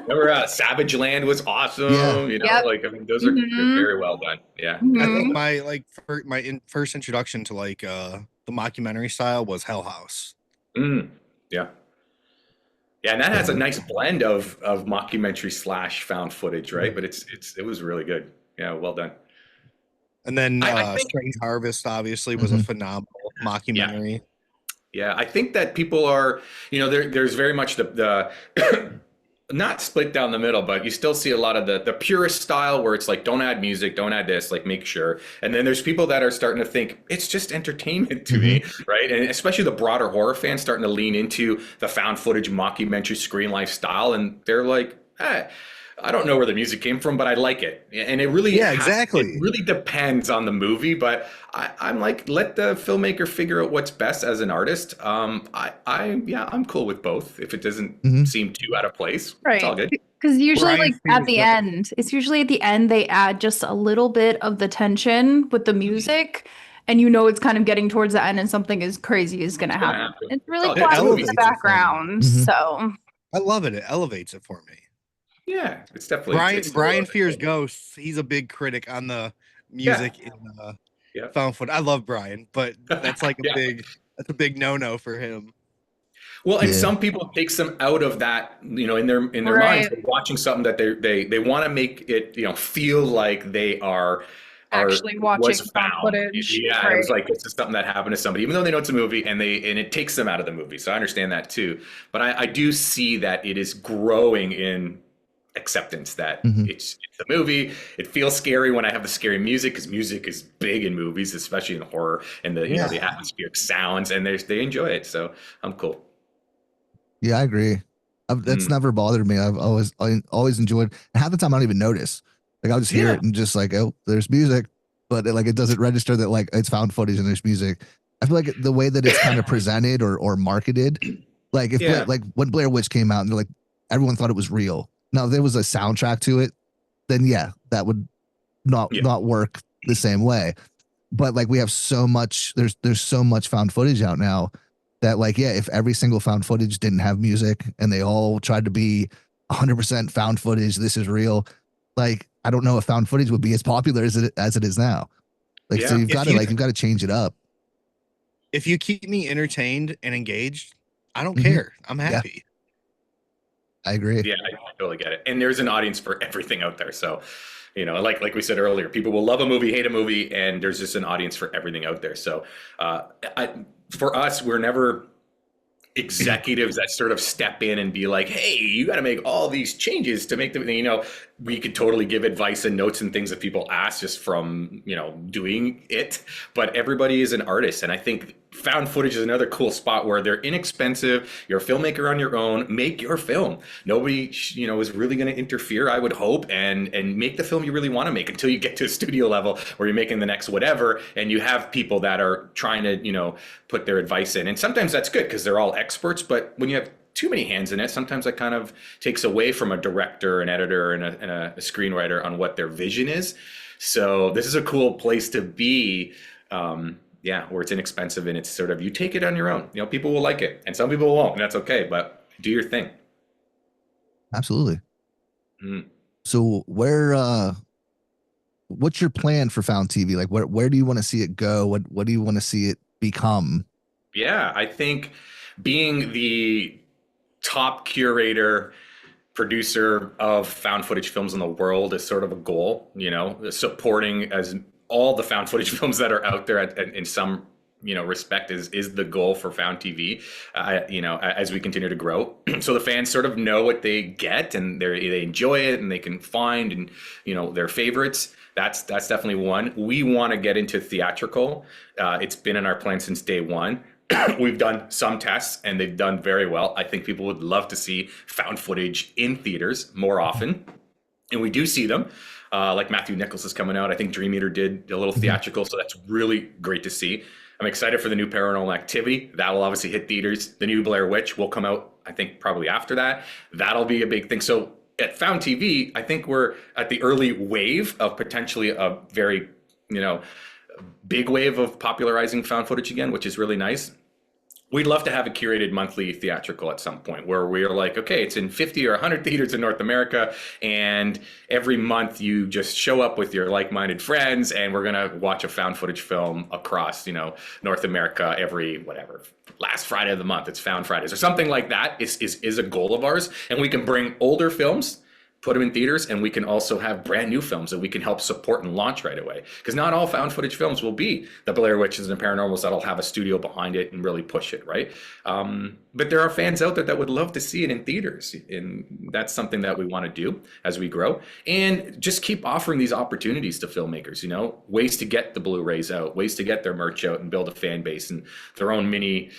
Remember Savage Land was awesome. Yeah. Those are very well done. Yeah. I think my first introduction to the mockumentary style was Hell House. Yeah. Yeah, and that has a nice blend of mockumentary / found footage, right? But it was really good. Yeah, well done. And then Strange Harvest obviously was a phenomenal mockumentary. Yeah, I think that people are, there's very much the not split down the middle, but you still see a lot of the purist style where it's like, don't add music, don't add this, make sure. And then there's people that are starting to think it's just entertainment to me, right? And especially the broader horror fans starting to lean into the found footage mockumentary screen life style. And they're like, I don't know where the music came from, but I like it. And it really, exactly. It really depends on the movie, but I'm like, let the filmmaker figure out what's best as an artist. I'm cool with both. If it doesn't seem too out of place, it's all good. Because usually at the end they add just a little bit of the tension with the music, and it's kind of getting towards the end and something is crazy is going to happen. It's really quiet in the background. So I love it. It elevates it for me. Yeah, it's definitely Brian Fears Ghosts. He's a big critic on the music in found footage. I love Brian, but that's a big no for him. Well, and some people takes them out of that, in their minds. They're watching something that they want to make it, feel like they are actually watching found footage. Yeah, right. It was like it's just something that happened to somebody, even though they know it's a movie, and it takes them out of the movie. So I understand that too. But I do see that it is growing in acceptance that it's a movie. It feels scary when I have the scary music, because music is big in movies, especially in horror, and the the atmospheric sounds, and they enjoy it. So I'm cool. Yeah, I agree. That's never bothered me. I've always enjoyed. And half the time I don't even notice. Like I'll just hear Yeah. it and just like, oh, there's music, but it doesn't register that like it's found footage and there's music. I feel like the way that it's kind of presented or marketed, like if Yeah. like when Blair Witch came out and they're like everyone thought it was real. Now if there was a soundtrack to it, then yeah, that would not work the same way. But like we have so much, there's so much found footage out now that like, yeah, if every single found footage didn't have music and they all tried to be 100% found footage, this is real. Like, I don't know if found footage would be as popular as it is now. Like, so Yeah. you've got to change it up. If you keep me entertained and engaged, I don't Mhm. care. I'm Yeah. happy. I agree. Yeah, I totally get it. And there's an audience for everything out there. So, like we said earlier, people will love a movie, hate a movie, and there's just an audience for everything out there. So, for us, we're never executives that sort of step in and be like, hey, you got to make all these changes to make the, we could totally give advice and notes and things that people ask just from, doing it. But everybody is an artist. And I think found footage is another cool spot where they're inexpensive. You're a filmmaker on your own. Make your film. Nobody, is really going to interfere, I would hope, and make the film you really want to make until you get to a studio level where you're making the next whatever. And you have people that are trying to, put their advice in. And sometimes that's good because they're all experts. But when you have too many hands in it, sometimes that kind of takes away from a director, an editor, and a screenwriter on what their vision is. So this is a cool place to be. Where it's inexpensive and it's sort of, you take it on your own. People will like it and some people won't, and that's okay, but do your thing. Absolutely. So what's your plan for Found TV? Like where do you want to see it go? What do you want to see it become? Yeah, I think being the top curator, producer of found footage films in the world is sort of a goal, supporting as all the found footage films that are out there in some respect is the goal for Found TV, as we continue to grow. So the fans sort of know what they get and they enjoy it and they can find and their favorites. That's definitely one. We want to get into theatrical. It's been in our plan since day one. We've done some tests and they've done very well. I think people would love to see found footage in theaters more often, and we do see them. Like Matthew Nichols is coming out. I think Dream Eater did a little theatrical, so that's really great to see. I'm excited for the new Paranormal Activity. That'll obviously hit theaters. The new Blair Witch will come out, I think, probably after that. That'll be a big thing. So at Found TV, I think we're at the early wave of potentially a very, big wave of popularizing found footage again, which is really nice. We'd love to have a curated monthly theatrical at some point where we're like, okay, it's in 50 or 100 theaters in North America, and every month you just show up with your like-minded friends, and we're gonna watch a found footage film across, North America every last Friday of the month. It's Found Fridays or something like that. Is a goal of ours, and we can bring older films, put them in theaters, and we can also have brand new films that we can help support and launch right away. Because not all found footage films will be the Blair Witches and Paranormals that'll have a studio behind it and really push it, right? But there are fans out there that would love to see it in theaters, and that's something that we want to do as we grow. And just keep offering these opportunities to filmmakers, ways to get the Blu-rays out, ways to get their merch out and build a fan base and their own mini,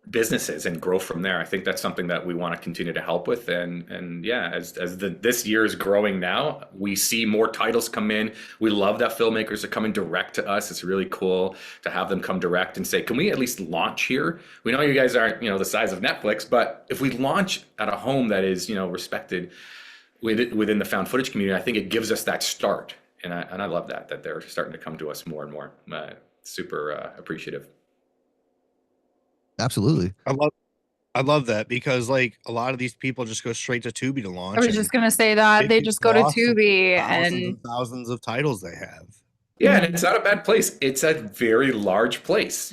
businesses and grow from there. I think that's something that we want to continue to help with. And yeah, as this year is growing now, we see more titles come in. We love that filmmakers are coming direct to us. It's really cool to have them come direct and say, can we at least launch here? We know you guys aren't, the size of Netflix, but if we launch at a home that is, respected within the found footage community, I think it gives us that start. And I love that they're starting to come to us more and more. Super appreciative. Absolutely. I love that because like a lot of these people just go straight to Tubi to launch. I was just gonna say that they just go to Tubi and thousands of titles they have. Yeah, and it's not a bad place. It's a very large place,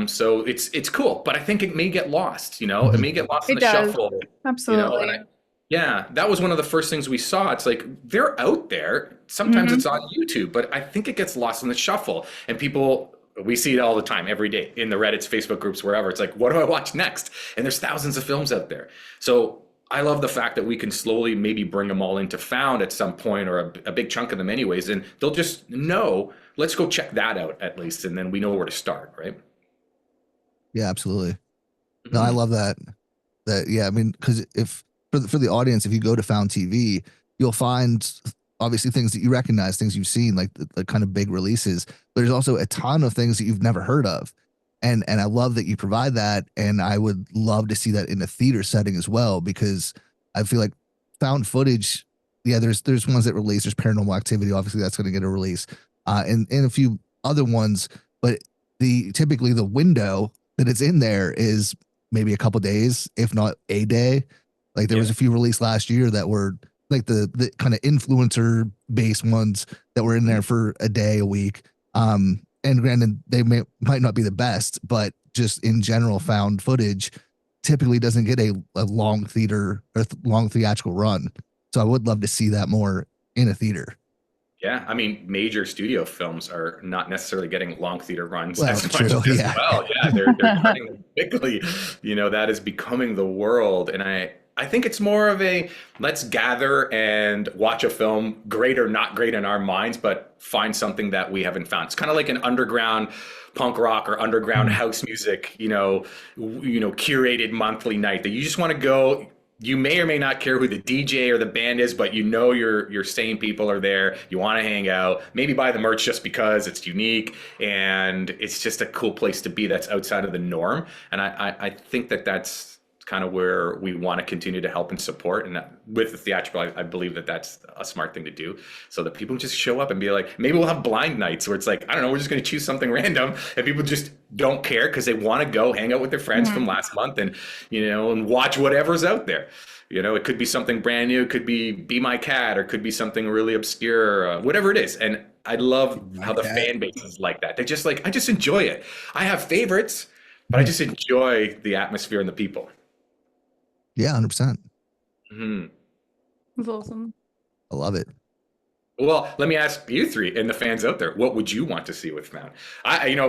so it's cool, but I think it may get lost, it may get lost in the shuffle. Absolutely. That was one of the first things we saw. It's like they're out there. Sometimes it's on YouTube, but I think it gets lost in the shuffle, and we see it all the time, every day in the Reddits, Facebook groups, wherever. It's like, what do I watch next? And there's thousands of films out there. So I love the fact that we can slowly maybe bring them all into Found at some point, or a big chunk of them anyways. And they'll just know, let's go check that out at least. And then we know where to start, right? Yeah, absolutely. No, I love that. Yeah, I mean, because if for the audience, if you go to Found TV, you'll find obviously things that you recognize, things you've seen, like the kind of big releases, but there's also a ton of things that you've never heard of. And I love that you provide that. And I would love to see that in a theater setting as well, because I feel like found footage, yeah, there's ones that release, there's Paranormal Activity, obviously that's going to get a release, and a few other ones, but typically the window that it's in there is maybe a couple days, if not a day. Like there was a few released last year that were like the kind of influencer based ones that were in there for a day, a week. And granted, they might not be the best, but just in general, found footage typically doesn't get a long theater or long theatrical run. So I would love to see that more in a theater. Yeah, I mean, major studio films are not necessarily getting long theater runs Well, as much true, as yeah. well. Yeah, they're cutting them quickly. You know, that is becoming the world. And I think it's more of a let's gather and watch a film, great or not great in our minds, but find something that we haven't found. It's kind of like an underground punk rock or underground house music, curated monthly night that you just want to go. You may or may not care who the DJ or the band is, but you know your sane people are there. You want to hang out, maybe buy the merch just because it's unique and it's just a cool place to be that's outside of the norm. And I think that's kind of where we want to continue to help and support. And with the theatrical, I believe that that's a smart thing to do, so that people just show up and be like, maybe we'll have blind nights where it's like, I don't know, we're just going to choose something random, and people just don't care because they want to go hang out with their friends from last month and, and watch whatever's out there. It could be something brand new, it could be My Cat, or could be something really obscure, whatever it is. And I love how the fan base is like that. They just like, I just enjoy it. I have favorites, but I just enjoy the atmosphere and the people. Yeah, 100%. That's awesome. I love it. Well, let me ask you three and the fans out there, what would you want to see with Found?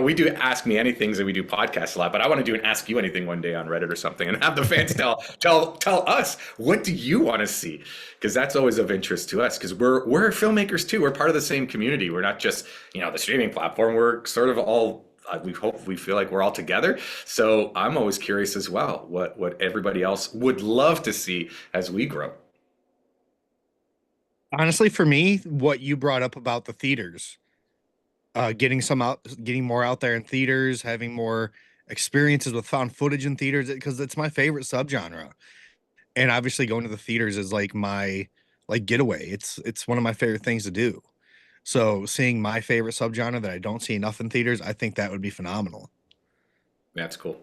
We do Ask Me Anythings and we do podcasts a lot, but I want to do an Ask You Anything one day on Reddit or something and have the fans tell us, what do you want to see? Because that's always of interest to us, because we're filmmakers too. We're part of the same community. We're not just, the streaming platform. We're sort of all, we feel like we're all together. So I'm always curious as well, what everybody else would love to see as we grow. Honestly, for me, what you brought up about the theaters, getting more out there in theaters, having more experiences with found footage in theaters, because it's my favorite subgenre. And obviously going to the theaters is like my getaway. It's one of my favorite things to do. So seeing my favorite subgenre that I don't see enough in theaters, I think that would be phenomenal. That's cool.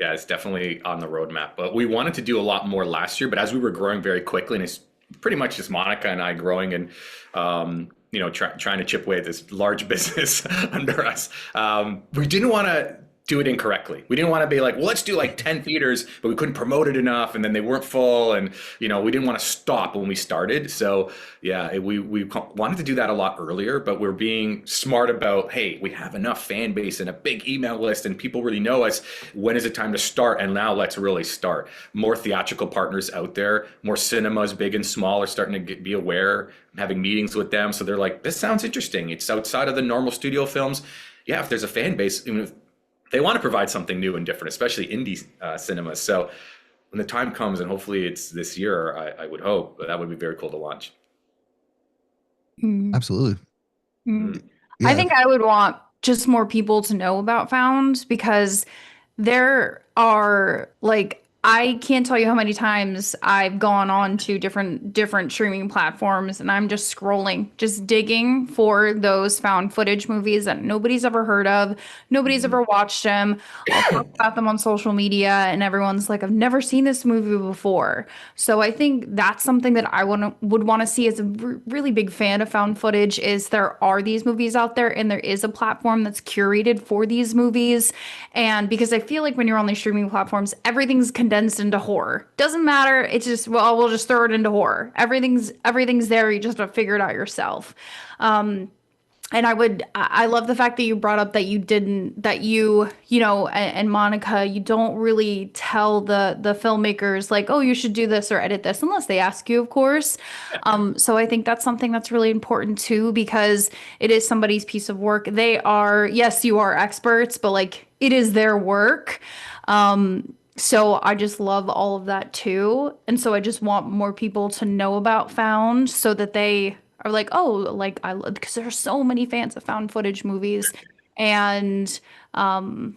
Yeah, it's definitely on the roadmap. But we wanted to do a lot more last year, but as we were growing very quickly, and it's pretty much just Monica and I growing and, trying to chip away at this large business under us, we didn't want to do it incorrectly. We didn't want to be like, well, let's do like 10 theaters, but we couldn't promote it enough. And then they weren't full. And, we didn't want to stop when we started. So yeah, we wanted to do that a lot earlier, but we're being smart about, hey, we have enough fan base and a big email list and people really know us. When is it time to start? And now let's really start. More theatrical partners out there, more cinemas, big and small, are starting to be aware, having meetings with them. So they're like, this sounds interesting. It's outside of the normal studio films. Yeah, if there's a fan base, they want to provide something new and different, especially indie cinemas. So when the time comes, and hopefully it's this year, I would hope, but that would be very cool to launch. Absolutely. Yeah. I think I would want just more people to know about Found, because there are I can't tell you how many times I've gone on to different streaming platforms and I'm just scrolling, just digging for those found footage movies that nobody's ever heard of. Nobody's ever watched them. I'll talk about them on social media and everyone's like, I've never seen this movie before. So I think that's something that I would want to see as a really big fan of found footage, is there are these movies out there and there is a platform that's curated for these movies. And because I feel like when you're on these streaming platforms, everything's condensed into horror. Doesn't matter. It's just, well, we'll just throw it into horror. Everything's there. You just have to figure it out yourself. And I love the fact that you brought up that and Monica, you don't really tell the filmmakers like, oh, you should do this or edit this, unless they ask you, of course. So I think that's something that's really important too, because it is somebody's piece of work. They are, yes, you are experts, but it is their work. So I just love all of that too. And so I just want more people to know about found so that they are like, oh, like I love, because there are so many fans of found footage movies. And um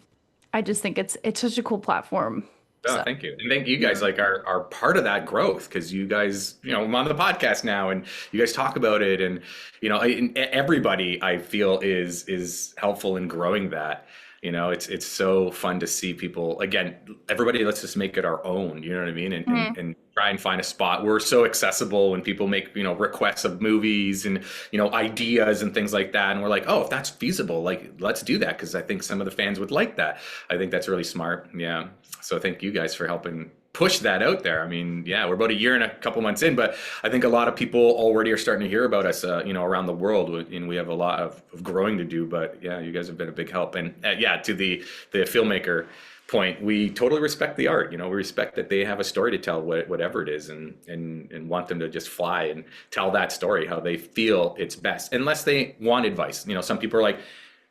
I just think it's such a cool platform. Oh, So thank you. And thank you guys like are part of that growth because you guys, I'm on the podcast now and you guys talk about it and and everybody I feel is helpful in growing that. It's so fun to see people again, everybody let's just make it our own, you know what I mean? And try and find a spot. We're so accessible when people make, requests of movies and, ideas and things like that. And we're like, oh, if that's feasible, like let's do that because I think some of the fans would like that. I think that's really smart. Yeah. So thank you guys for helping push that out there. I mean, yeah, we're about a year and a couple months in, but I think a lot of people already are starting to hear about us, around the world, and we have a lot of growing to do. But yeah, you guys have been a big help. And yeah, to the filmmaker point, we totally respect the art. We respect that they have a story to tell, whatever it is, and want them to just fly and tell that story how they feel it's best, unless they want advice. Some people are like,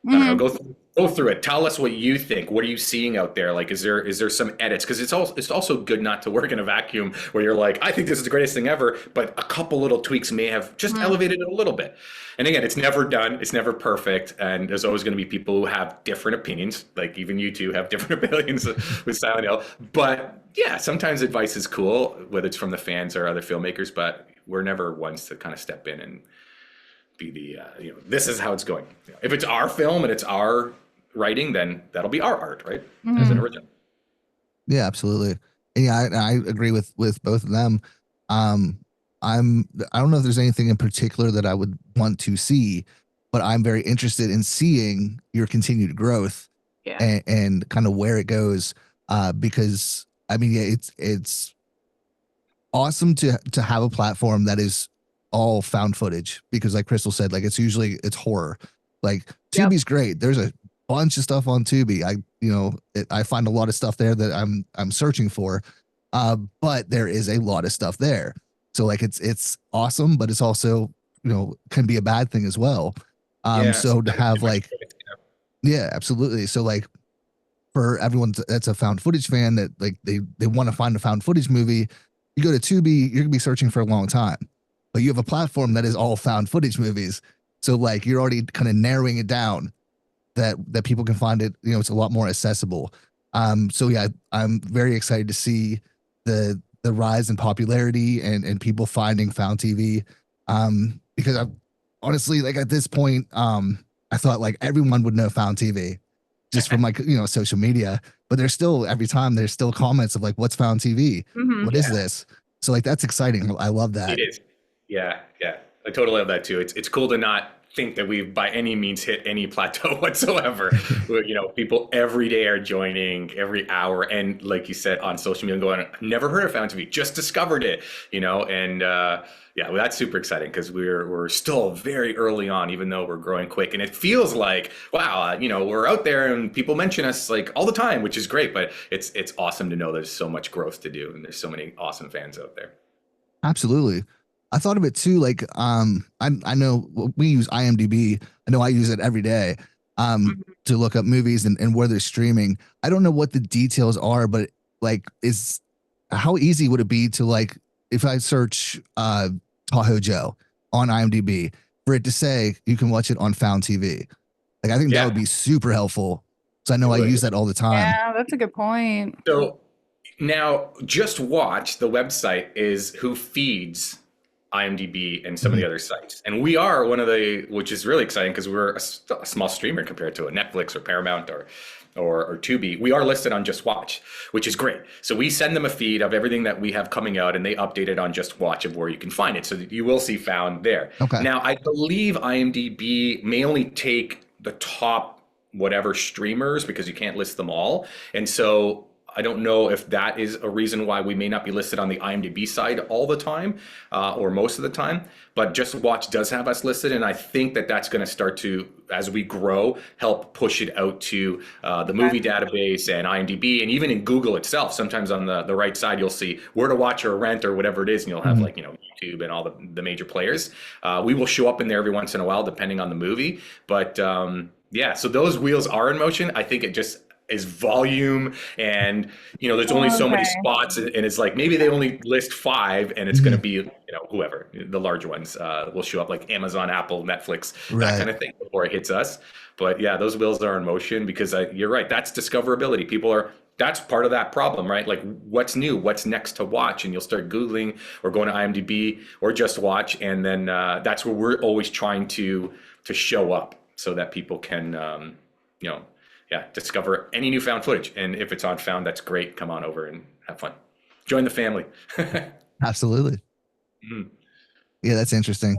I don't know, go through it. Tell us what you think. What are you seeing out there? Like, is there some edits? Because it's also good not to work in a vacuum where you're like, I think this is the greatest thing ever, but a couple little tweaks may have just elevated it a little bit. And again, it's never done. It's never perfect. And there's always going to be people who have different opinions. Like even you two have different opinions with Silent Hill. But yeah, sometimes advice is cool, whether it's from the fans or other filmmakers. But we're never ones to kind of step in and be the this is how it's going. If it's our film and it's our writing, then that'll be our art, right? As an original. Yeah, absolutely. And yeah, I agree with both of them. I don't know if there's anything in particular that I would want to see, but I'm very interested in seeing your continued growth and kind of where it goes. Because I mean, yeah, it's awesome to have a platform that is all found footage because like Crystal said, like it's horror. Like Tubi's great. There's a bunch of stuff on Tubi. I find a lot of stuff there that I'm searching for. But there is a lot of stuff there. So like it's awesome, but it's also, can be a bad thing as well. So to have like yeah, absolutely. So like for everyone that's a found footage fan that like they want to find a found footage movie, you go to Tubi, you're gonna be searching for a long time. But you have a platform that is all found footage movies. So like you're already kind of narrowing it down that people can find it, it's a lot more accessible. So yeah, I'm very excited to see the rise in popularity and people finding found TV. Because I honestly, like at this point, I thought like everyone would know found TV just from like, social media, but there's still, every time there's still comments of like, what's found TV? What is this? So like, that's exciting. I love that. It is. Yeah. I totally love that too. It's cool to not think that we've by any means hit any plateau whatsoever. People every day are joining every hour. And like you said, on social media going, never heard of Found TV, just discovered it, and well, that's super exciting because we're still very early on, even though we're growing quick. And it feels like, wow, we're out there and people mention us like all the time, which is great, but it's awesome to know there's so much growth to do. And there's so many awesome fans out there. Absolutely. I thought of it too. Like, I know we use IMDb. I know I use it every day, to look up movies and where they're streaming. I don't know what the details are, but like, how easy would it be to like, if I search, Tahoe Joe on IMDb for it to say, you can watch it on Found TV. Like, I think that would be super helpful. So I know I use that all the time. Yeah, that's a good point. So now Just Watch, the website, is who feeds IMDb and some of the other sites. And we are one of which is really exciting because we're a small streamer compared to a Netflix or Paramount or Tubi. We are listed on Just Watch, which is great. So we send them a feed of everything that we have coming out and they update it on Just Watch of where you can find it. So that you will see Found there. Okay. Now, I believe IMDb may only take the top whatever streamers because you can't list them all. And so I don't know if that is a reason why we may not be listed on the IMDb side all the time or most of the time, but Just Watch does have us listed. And I think that that's going to start to, as we grow, help push it out to the movie database and IMDb and even in Google itself. Sometimes on the right side, you'll see where to watch or rent or whatever it is. And you'll have like, YouTube and all the major players. We will show up in there every once in a while, depending on the movie. But so those wheels are in motion. I think it just is volume, and there's only so many Okay. spots, and it's like maybe they only list 5, and it's going to be whoever the larger ones will show up, like Amazon, Apple, Netflix, that Right. kind of thing, before it hits us. But yeah, those wheels are in motion, because you're right, that's discoverability. That's part of that problem, right? Like, what's new, what's next to watch, and you'll start Googling or going to IMDb or Just Watch, and then that's where we're always trying to show up, so that people can discover any new found footage. And if it's on found, that's great. Come on over and have fun. Join the family. Absolutely. Mhm. Yeah, that's interesting.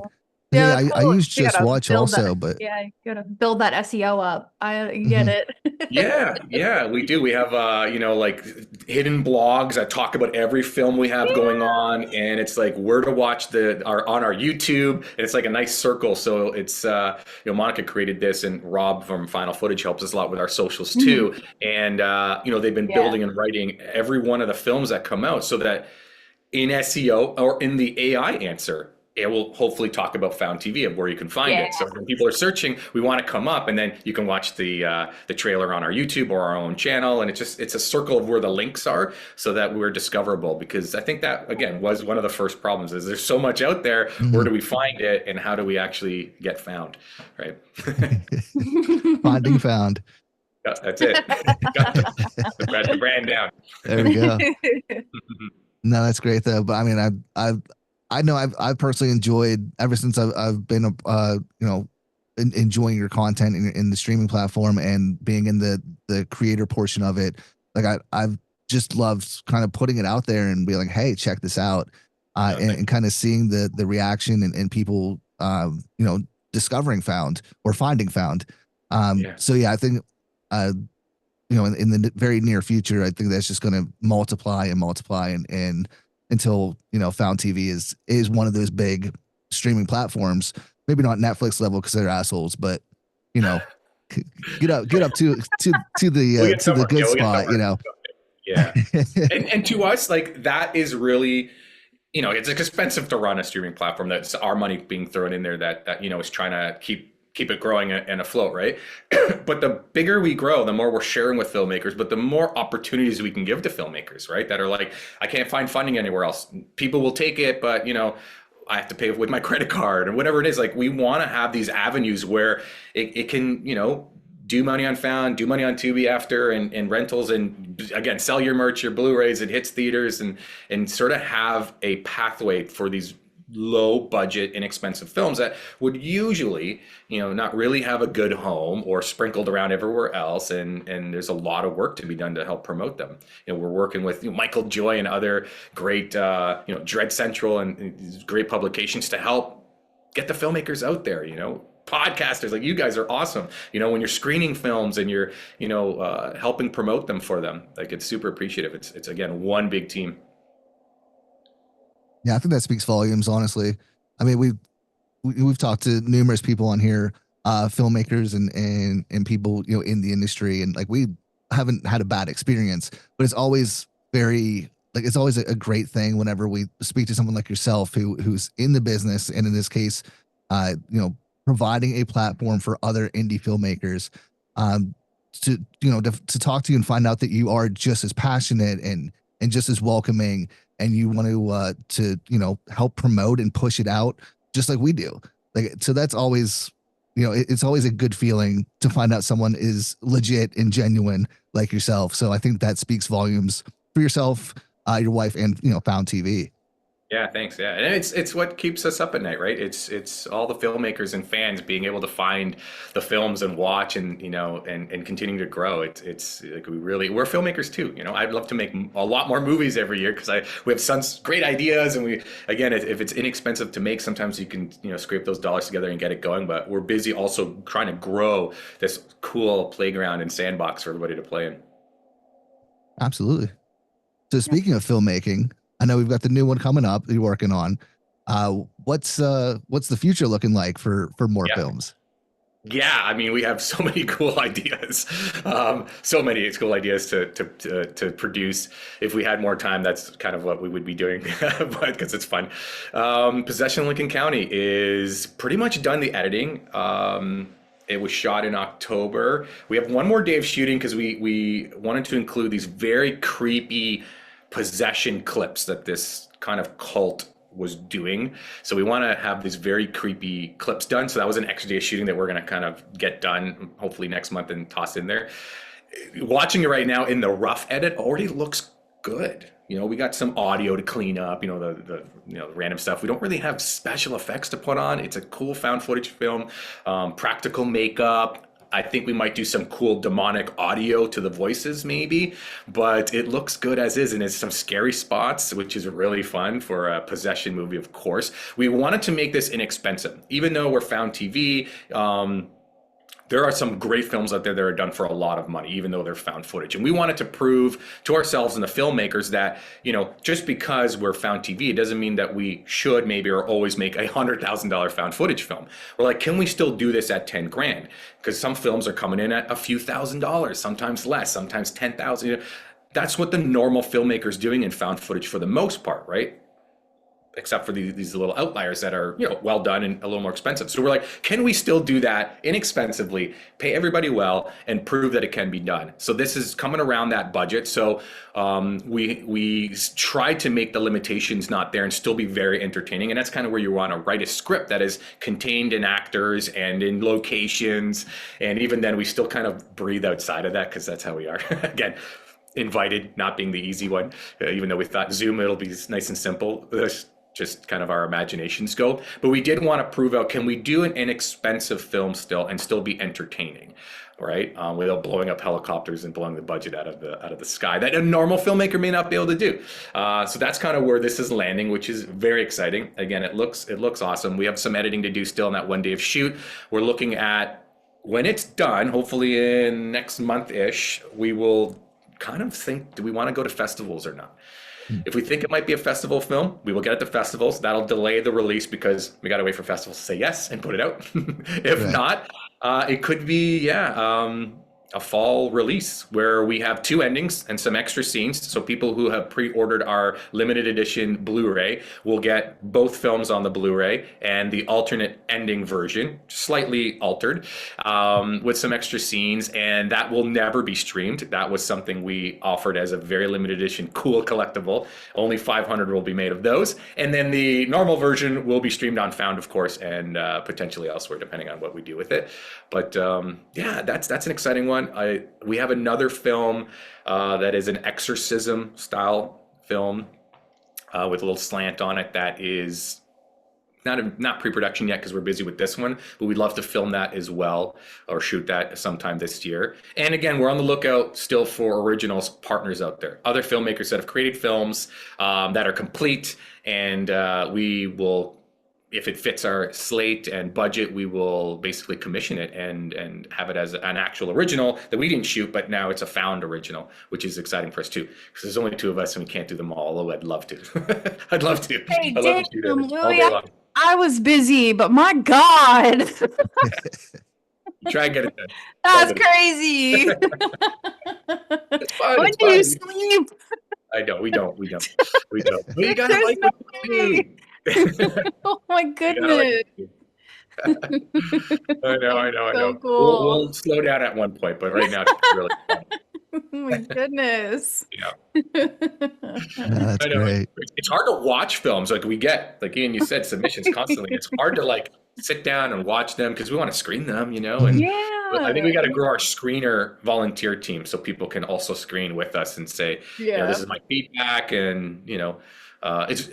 Yeah, Yeah, it's I cool. use You Just gotta Watch build also, that. but Yeah, you gotta build that SEO up. I get it. Yeah, we do. We have like hidden blogs that talk about every film we have going on, and it's like where to watch on our YouTube, and it's like a nice circle. So it's Monica created this, and Rob from Final Footage helps us a lot with our socials too. And they've been Yeah. building and writing every one of the films that come out, so that in SEO or in the AI answer, it will hopefully talk about found TV of where you can find it. So when people are searching, we want to come up, and then you can watch the trailer on our YouTube or our own channel, and it's a circle of where the links are, so that we're discoverable. Because I think that, again, was one of the first problems, is there's so much out there. Where do we find it, and how do we actually get found, right? finding found. Yeah, that's it. Got the brand down. There we go. No, that's great though. But I mean, I know I've personally enjoyed ever since I've been enjoying your content in the streaming platform and being in the creator portion of it. Like I've just loved kind of putting it out there and be like, hey, check this out, and kind of seeing the reaction and people discovering found or finding found. So yeah, I think in the very near future, I think that's just going to multiply and until found TV is one of those big streaming platforms. Maybe not Netflix level because they're assholes, but get up to the good spot. Yeah, and to us, like, that is really, it's expensive to run a streaming platform. That's our money being thrown in there. That is trying to keep it growing and afloat, right? But the bigger we grow, the more we're sharing with filmmakers, but the more opportunities we can give to filmmakers, right? That are like, I can't find funding anywhere else. People will take it, but I have to pay with my credit card or whatever it is. Like, we want to have these avenues where it can, do money on found, do money on Tubi after, and rentals, and again, sell your merch, your Blu-rays, it hits theaters, and sort of have a pathway for these low budget, inexpensive films that would usually, not really have a good home or sprinkled around everywhere else. And there's a lot of work to be done to help promote them. We're working with Michael Joy and other great, Dread Central and these great publications to help get the filmmakers out there, podcasters like you guys are awesome. When you're screening films and you're, helping promote them for them, like, it's super appreciative. It's again, one big team. Yeah, I think that speaks volumes, honestly. I mean, we've talked to numerous people on here, filmmakers and people, in the industry, and like, we haven't had a bad experience, but it's always it's always a great thing whenever we speak to someone like yourself who's in the business, and in this case, providing a platform for other indie filmmakers, to talk to you and find out that you are just as passionate and just as welcoming, and you want to help promote and push it out just like we do. Like, so that's always, it's always a good feeling to find out someone is legit and genuine like yourself. So I think that speaks volumes for yourself, your wife, and Found TV. Yeah, thanks. Yeah, and it's what keeps us up at night, right? It's all the filmmakers and fans being able to find the films and watch, and and continuing to grow. It's like, we're filmmakers too. I'd love to make a lot more movies every year, because we have some great ideas, and if it's inexpensive to make, sometimes you can scrape those dollars together and get it going. But we're busy also trying to grow this cool playground and sandbox for everybody to play in. Absolutely. So speaking of filmmaking, I know we've got the new one coming up that you're working on. What's the future looking like for more films? Yeah, I mean, we have so many cool ideas, so many cool ideas to produce. If we had more time, that's kind of what we would be doing, but because it's fun. Possession Lincoln County is pretty much done the editing. It was shot in October. We have one more day of shooting because we wanted to include these very creepy possession clips that this kind of cult was doing. So we want to have these very creepy clips done. So that was an extra day of shooting that we're going to kind of get done hopefully next month and toss in there. Watching it right now in the rough edit already looks good. You know, we got some audio to clean up, you know, the random stuff. We don't really have special effects to put on. It's a cool found footage film, practical makeup. I think we might do some cool demonic audio to the voices maybe, but it looks good as is, and it's some scary spots, which is really fun for a possession movie, of course. We wanted to make this inexpensive, even though we're found TV. There are some great films out there that are done for a lot of money, even though they're found footage. And we wanted to prove to ourselves and the filmmakers that, you know, just because we're found TV, it doesn't mean that we should maybe or always make $100,000 found footage film. We're like, can we still do this at 10 grand? Because some films are coming in at a few $1,000s, sometimes less, sometimes 10,000. You know, that's what the normal filmmaker's doing in found footage for the most part, right? Except for these little outliers that are, you know, well done and a little more expensive. So we're like, can we still do that inexpensively, pay everybody well, and prove that it can be done? So this is coming around that budget. So we try to make the limitations not there and still be very entertaining. And that's kind of where you want to write a script that is contained in actors and in locations. And even then, we still kind of breathe outside of that because that's how we are. Again, invited not being the easy one, even though we thought Zoom, it'll be nice and simple. Just kind of our imaginations go. But we did want to prove out, can we do an inexpensive film still and still be entertaining, right? Without blowing up helicopters and blowing the budget out of the sky that a normal filmmaker may not be able to do. So that's kind of where this is landing, which is very exciting. Again, it looks awesome. We have some editing to do still in that one day of shoot. We're looking at when it's done, hopefully in next month-ish, we will kind of think, do we want to go to festivals or not? If we think it might be a festival film, we will get it to festivals. That'll delay the release because we got to wait for festivals to say yes and put it out. If not, it could be, a fall release where we have 2 endings and some extra scenes. So people who have pre-ordered our limited edition Blu-ray will get both films on the Blu-ray and the alternate ending version, slightly altered, with some extra scenes. And that will never be streamed. That was something we offered as a very limited edition, cool collectible. Only 500 will be made of those. And then the normal version will be streamed on Found, of course, and potentially elsewhere, depending on what we do with it. But yeah, that's an exciting one. We have another film that is an exorcism style film with a little slant on it that is not pre-production yet because we're busy with this one, but we'd love to film that as well or shoot that sometime this year. And again, we're on the lookout still for originals partners out there, other filmmakers that have created films that are complete, and we will, if it fits our slate and budget, we will basically commission it and have it as an actual original that we didn't shoot, but now it's a found original, which is exciting for us too, because there's only 2 of us and we can't do them all, although I'd love to. I'd love to. Hey, I'd love to shoot damn, it all Louie, day long. I was busy, but my God, Try and get it done. that's crazy. It's fun, When it's do you fun. sleep? I don't. We don't. But you gotta There's like no what you way. do. Oh my You gotta goodness. like what you do. I know. So We'll cool. slow down at one point, but right now it's really fun. Oh my goodness. Yeah. That's I know. great. It's hard to watch films. Like we get, like Ian, you said, submissions constantly. It's hard to like sit down and watch them because we want to screen them, you know. And Yeah. I think we got to grow our screener volunteer team so people can also screen with us and say, you know, this is my feedback, and you know, it's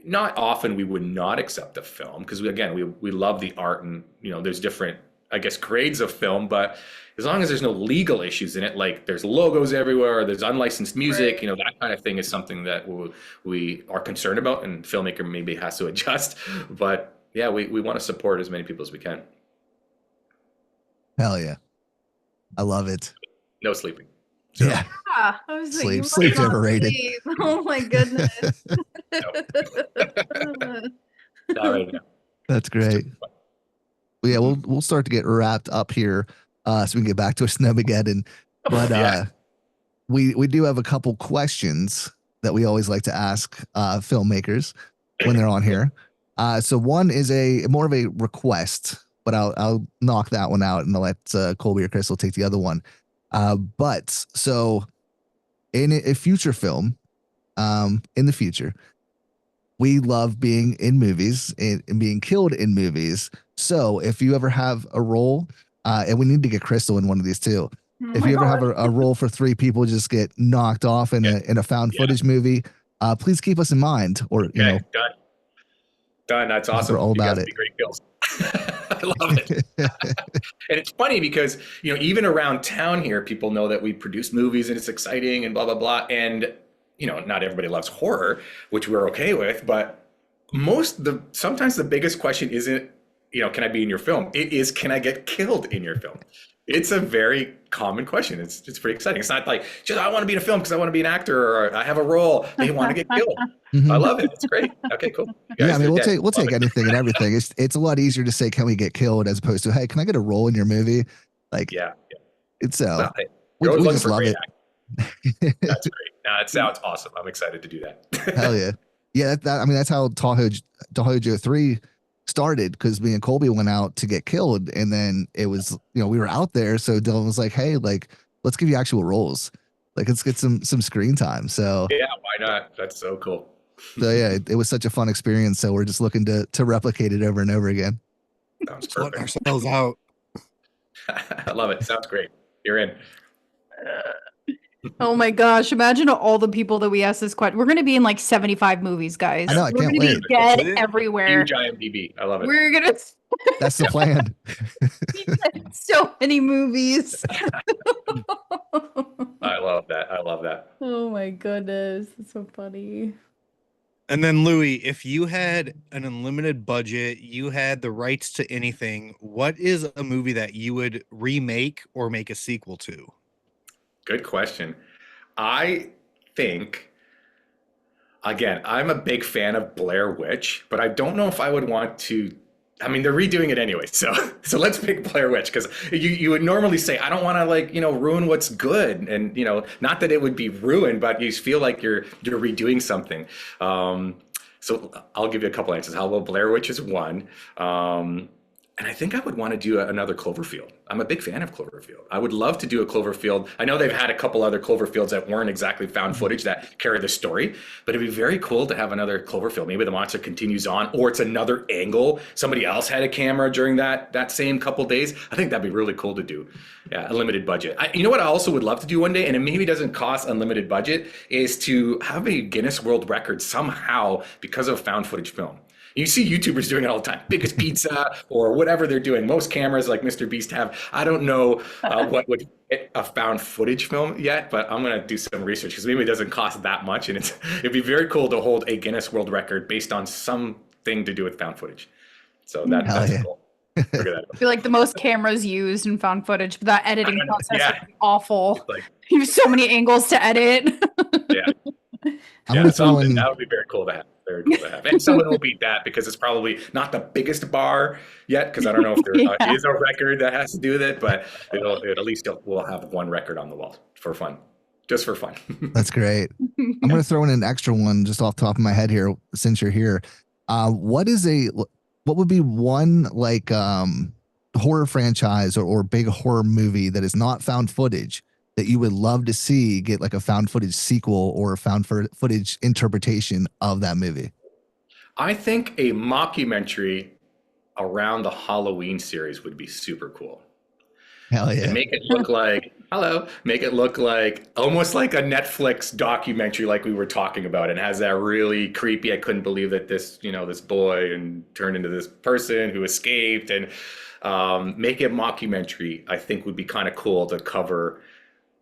not often we would not accept a film because we love the art, and you know, there's different, I guess, grades of film, but as long as there's no legal issues in it, like there's logos everywhere, or there's unlicensed music, you know, that kind of thing is something that we are concerned about, and filmmaker maybe has to adjust. But yeah, we want to support as many people as we can. Hell yeah. I love it. No sleeping. Yeah. I was like, Sleep. you must Sleep's not overrated. sleep. Oh my goodness. Not right now. That's great. Well, yeah, we'll start to get wrapped up here, so we can get back to a Snowmageddon. But Yeah. we do have a couple questions that we always like to ask filmmakers when they're on here. So one is more of a request but I'll knock that one out and I'll let Colby or Crystal take the other one. But so in a future film, in the future, we love being in movies and being killed in movies. So if you ever have a role, and we need to get Crystal in one of these too. If you ever have a role for 3 people just get knocked off in a found footage movie, please keep us in mind. Or you know, done. That's awesome. We're all about it. Be great kills. I love it. And it's funny because, you know, even around town here, people know that we produce movies and it's exciting and blah, blah, blah. And, you know, not everybody loves horror, which we're okay with, but sometimes the biggest question isn't, you know, can I be in your film? It is, can I get killed in your film? It's a very common question. It's pretty exciting. It's not like, just I want to be in a film because I want to be an actor or I have a role. They want to get killed. I love it. It's great. Okay, cool. Yeah, I mean, we'll take anything and everything. It's a lot easier to say, can we get killed, as opposed to, hey, can I get a role in your movie? Like, it's we just love it. That's great. It sounds awesome. I'm excited to do that. Hell yeah. Yeah, I mean, that's how Tahoe 3 started, because me and Colby went out to get killed, and then it was, you know, we were out there, so Dylan was like, hey, like, let's give you actual roles, like, let's get some screen time. So yeah, why not? That's so cool. So yeah, it was such a fun experience, so we're just looking to replicate it over and over again. Sounds perfect. Ourselves out. I love it. Sounds great. You're in. Oh my gosh, imagine all the people that we asked this question. We're going to be in like 75 movies, guys. I know, I We're can't gonna wait. be dead everywhere. Huge IMDb. I love it. We're going to That's the plan. so many movies. I love that. I love that. Oh my goodness, that's so funny. And then Louie, if you had an unlimited budget, you had the rights to anything, what is a movie that you would remake or make a sequel to? Good question. I think, again, I'm a big fan of Blair Witch, but I don't know if I would want to. I mean, they're redoing it anyway, so let's pick Blair Witch, because you would normally say, I don't want to, like, you know, ruin what's good, and, you know, not that it would be ruined, but you feel like you're redoing something. So I'll give you a couple answers. How about Blair Witch is one. And I think I would want to do another Cloverfield. I'm a big fan of Cloverfield. I would love to do a Cloverfield. I know they've had a couple other Cloverfields that weren't exactly found footage that carry the story, but it'd be very cool to have another Cloverfield. Maybe the monster continues on, or it's another angle. Somebody else had a camera during that same couple days. I think that'd be really cool to do. Yeah, a limited budget. You know what I also would love to do one day, and it maybe doesn't cost unlimited budget, is to have a Guinness World Record somehow because of found footage film. You see YouTubers doing it all the time. Biggest pizza or whatever they're doing. Most cameras like Mr. Beast have. I don't know what would get a found footage film yet, but I'm going to do some research, because maybe it doesn't cost that much. And it'd be very cool to hold a Guinness World Record based on something to do with found footage. So that's cool. Figure that out. I feel like the most cameras used in found footage, but that editing process would be awful. Like, you have so many angles to edit. That would be very cool to have. Very cool to have. And someone will beat that, because it's probably not the biggest bar yet, because I don't know if there is a record that has to do with it, but at least we'll have one record on the wall for fun. Just for fun. That's great. I'm going to throw in an extra one just off the top of my head here, since you're here. What would be one, like, horror franchise or big horror movie that is not found footage that you would love to see get like a found footage sequel or a found footage interpretation of that movie? I think a mockumentary around the Halloween series would be super cool. Hell yeah. And make it look like, almost like a Netflix documentary, like we were talking about, and has that really creepy, I couldn't believe that this boy and turned into this person who escaped, and make it mockumentary. I think would be kind of cool to cover.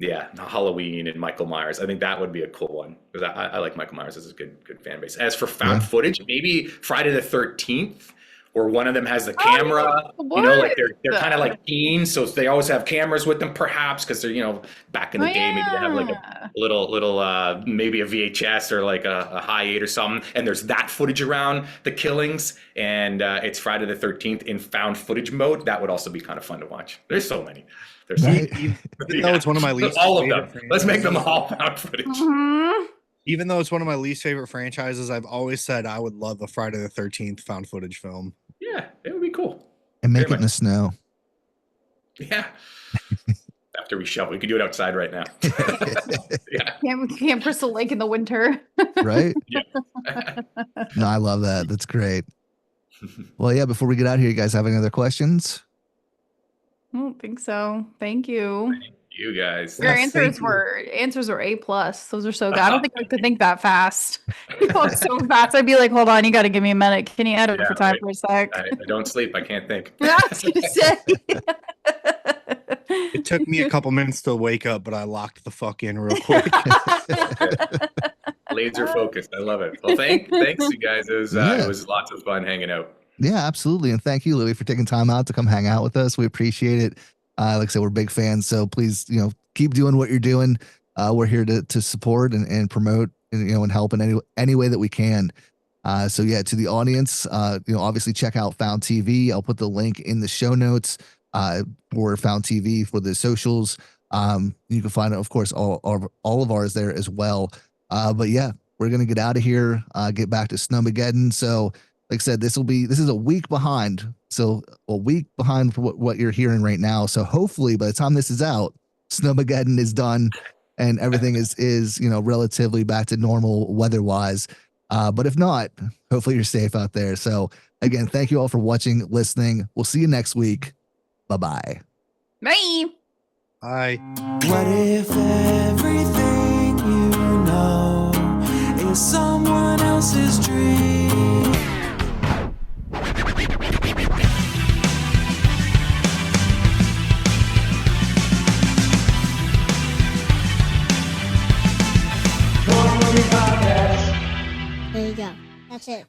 Yeah, Halloween and Michael Myers. I think that would be a cool one, because I like Michael Myers as a good fan base. As for found footage, maybe Friday the 13th, where one of them has the camera. Like they're kind of like teens, so they always have cameras with them, perhaps, because they're back in the day. Maybe they have like a little maybe a VHS or like a high 8 or something, and there's that footage around the killings, and it's Friday the 13th in found footage mode. That would also be kind of fun to watch. There's so many. Even though it's one of my least all of them. Let's make them all found footage. Even though it's one of my least favorite franchises, I've always said I would love a Friday the 13th found footage film. Yeah, it would be cool. And make Very it in the snow. Yeah. After we shovel, we could do it outside right now. Yeah. Camp Crystal Lake in the winter. Right? Yeah. No, I love that. That's great. Well, yeah, before we get out here, you guys have any other questions? I don't think so. Thank you. You guys. Your Yes, answers thank you. were A+. Those are so good. I don't think I could think that fast. You talk so fast. I'd be like, hold on, you got to give me a minute. Can you edit Yeah, for time right. for a sec? I don't sleep. I can't think. I was gonna say. It took me a couple minutes to wake up, but I locked the fuck in real quick. Laser focused. I love it. Well, thanks, you guys. It was lots of fun hanging out. Yeah, absolutely. And thank you, Louie, for taking time out to come hang out with us. We appreciate it. Like I said, we're big fans. So please, keep doing what you're doing. We're here to support and promote and help in any way that we can. So yeah, to the audience, obviously check out Found TV. I'll put the link in the show notes for Found TV for the socials. You can find, of course, all of ours there as well. But yeah, we're going to get out of here, get back to Snowmageddon. So like I said, this is a week behind. So a week behind for what you're hearing right now. So hopefully by the time this is out, Snowmageddon is done and everything is relatively back to normal weather-wise. But if not, hopefully you're safe out there. So again, thank you all for watching, listening. We'll see you next week. Bye-bye. Bye. Bye. What if everything you know is someone else's dream? There you go. That's it.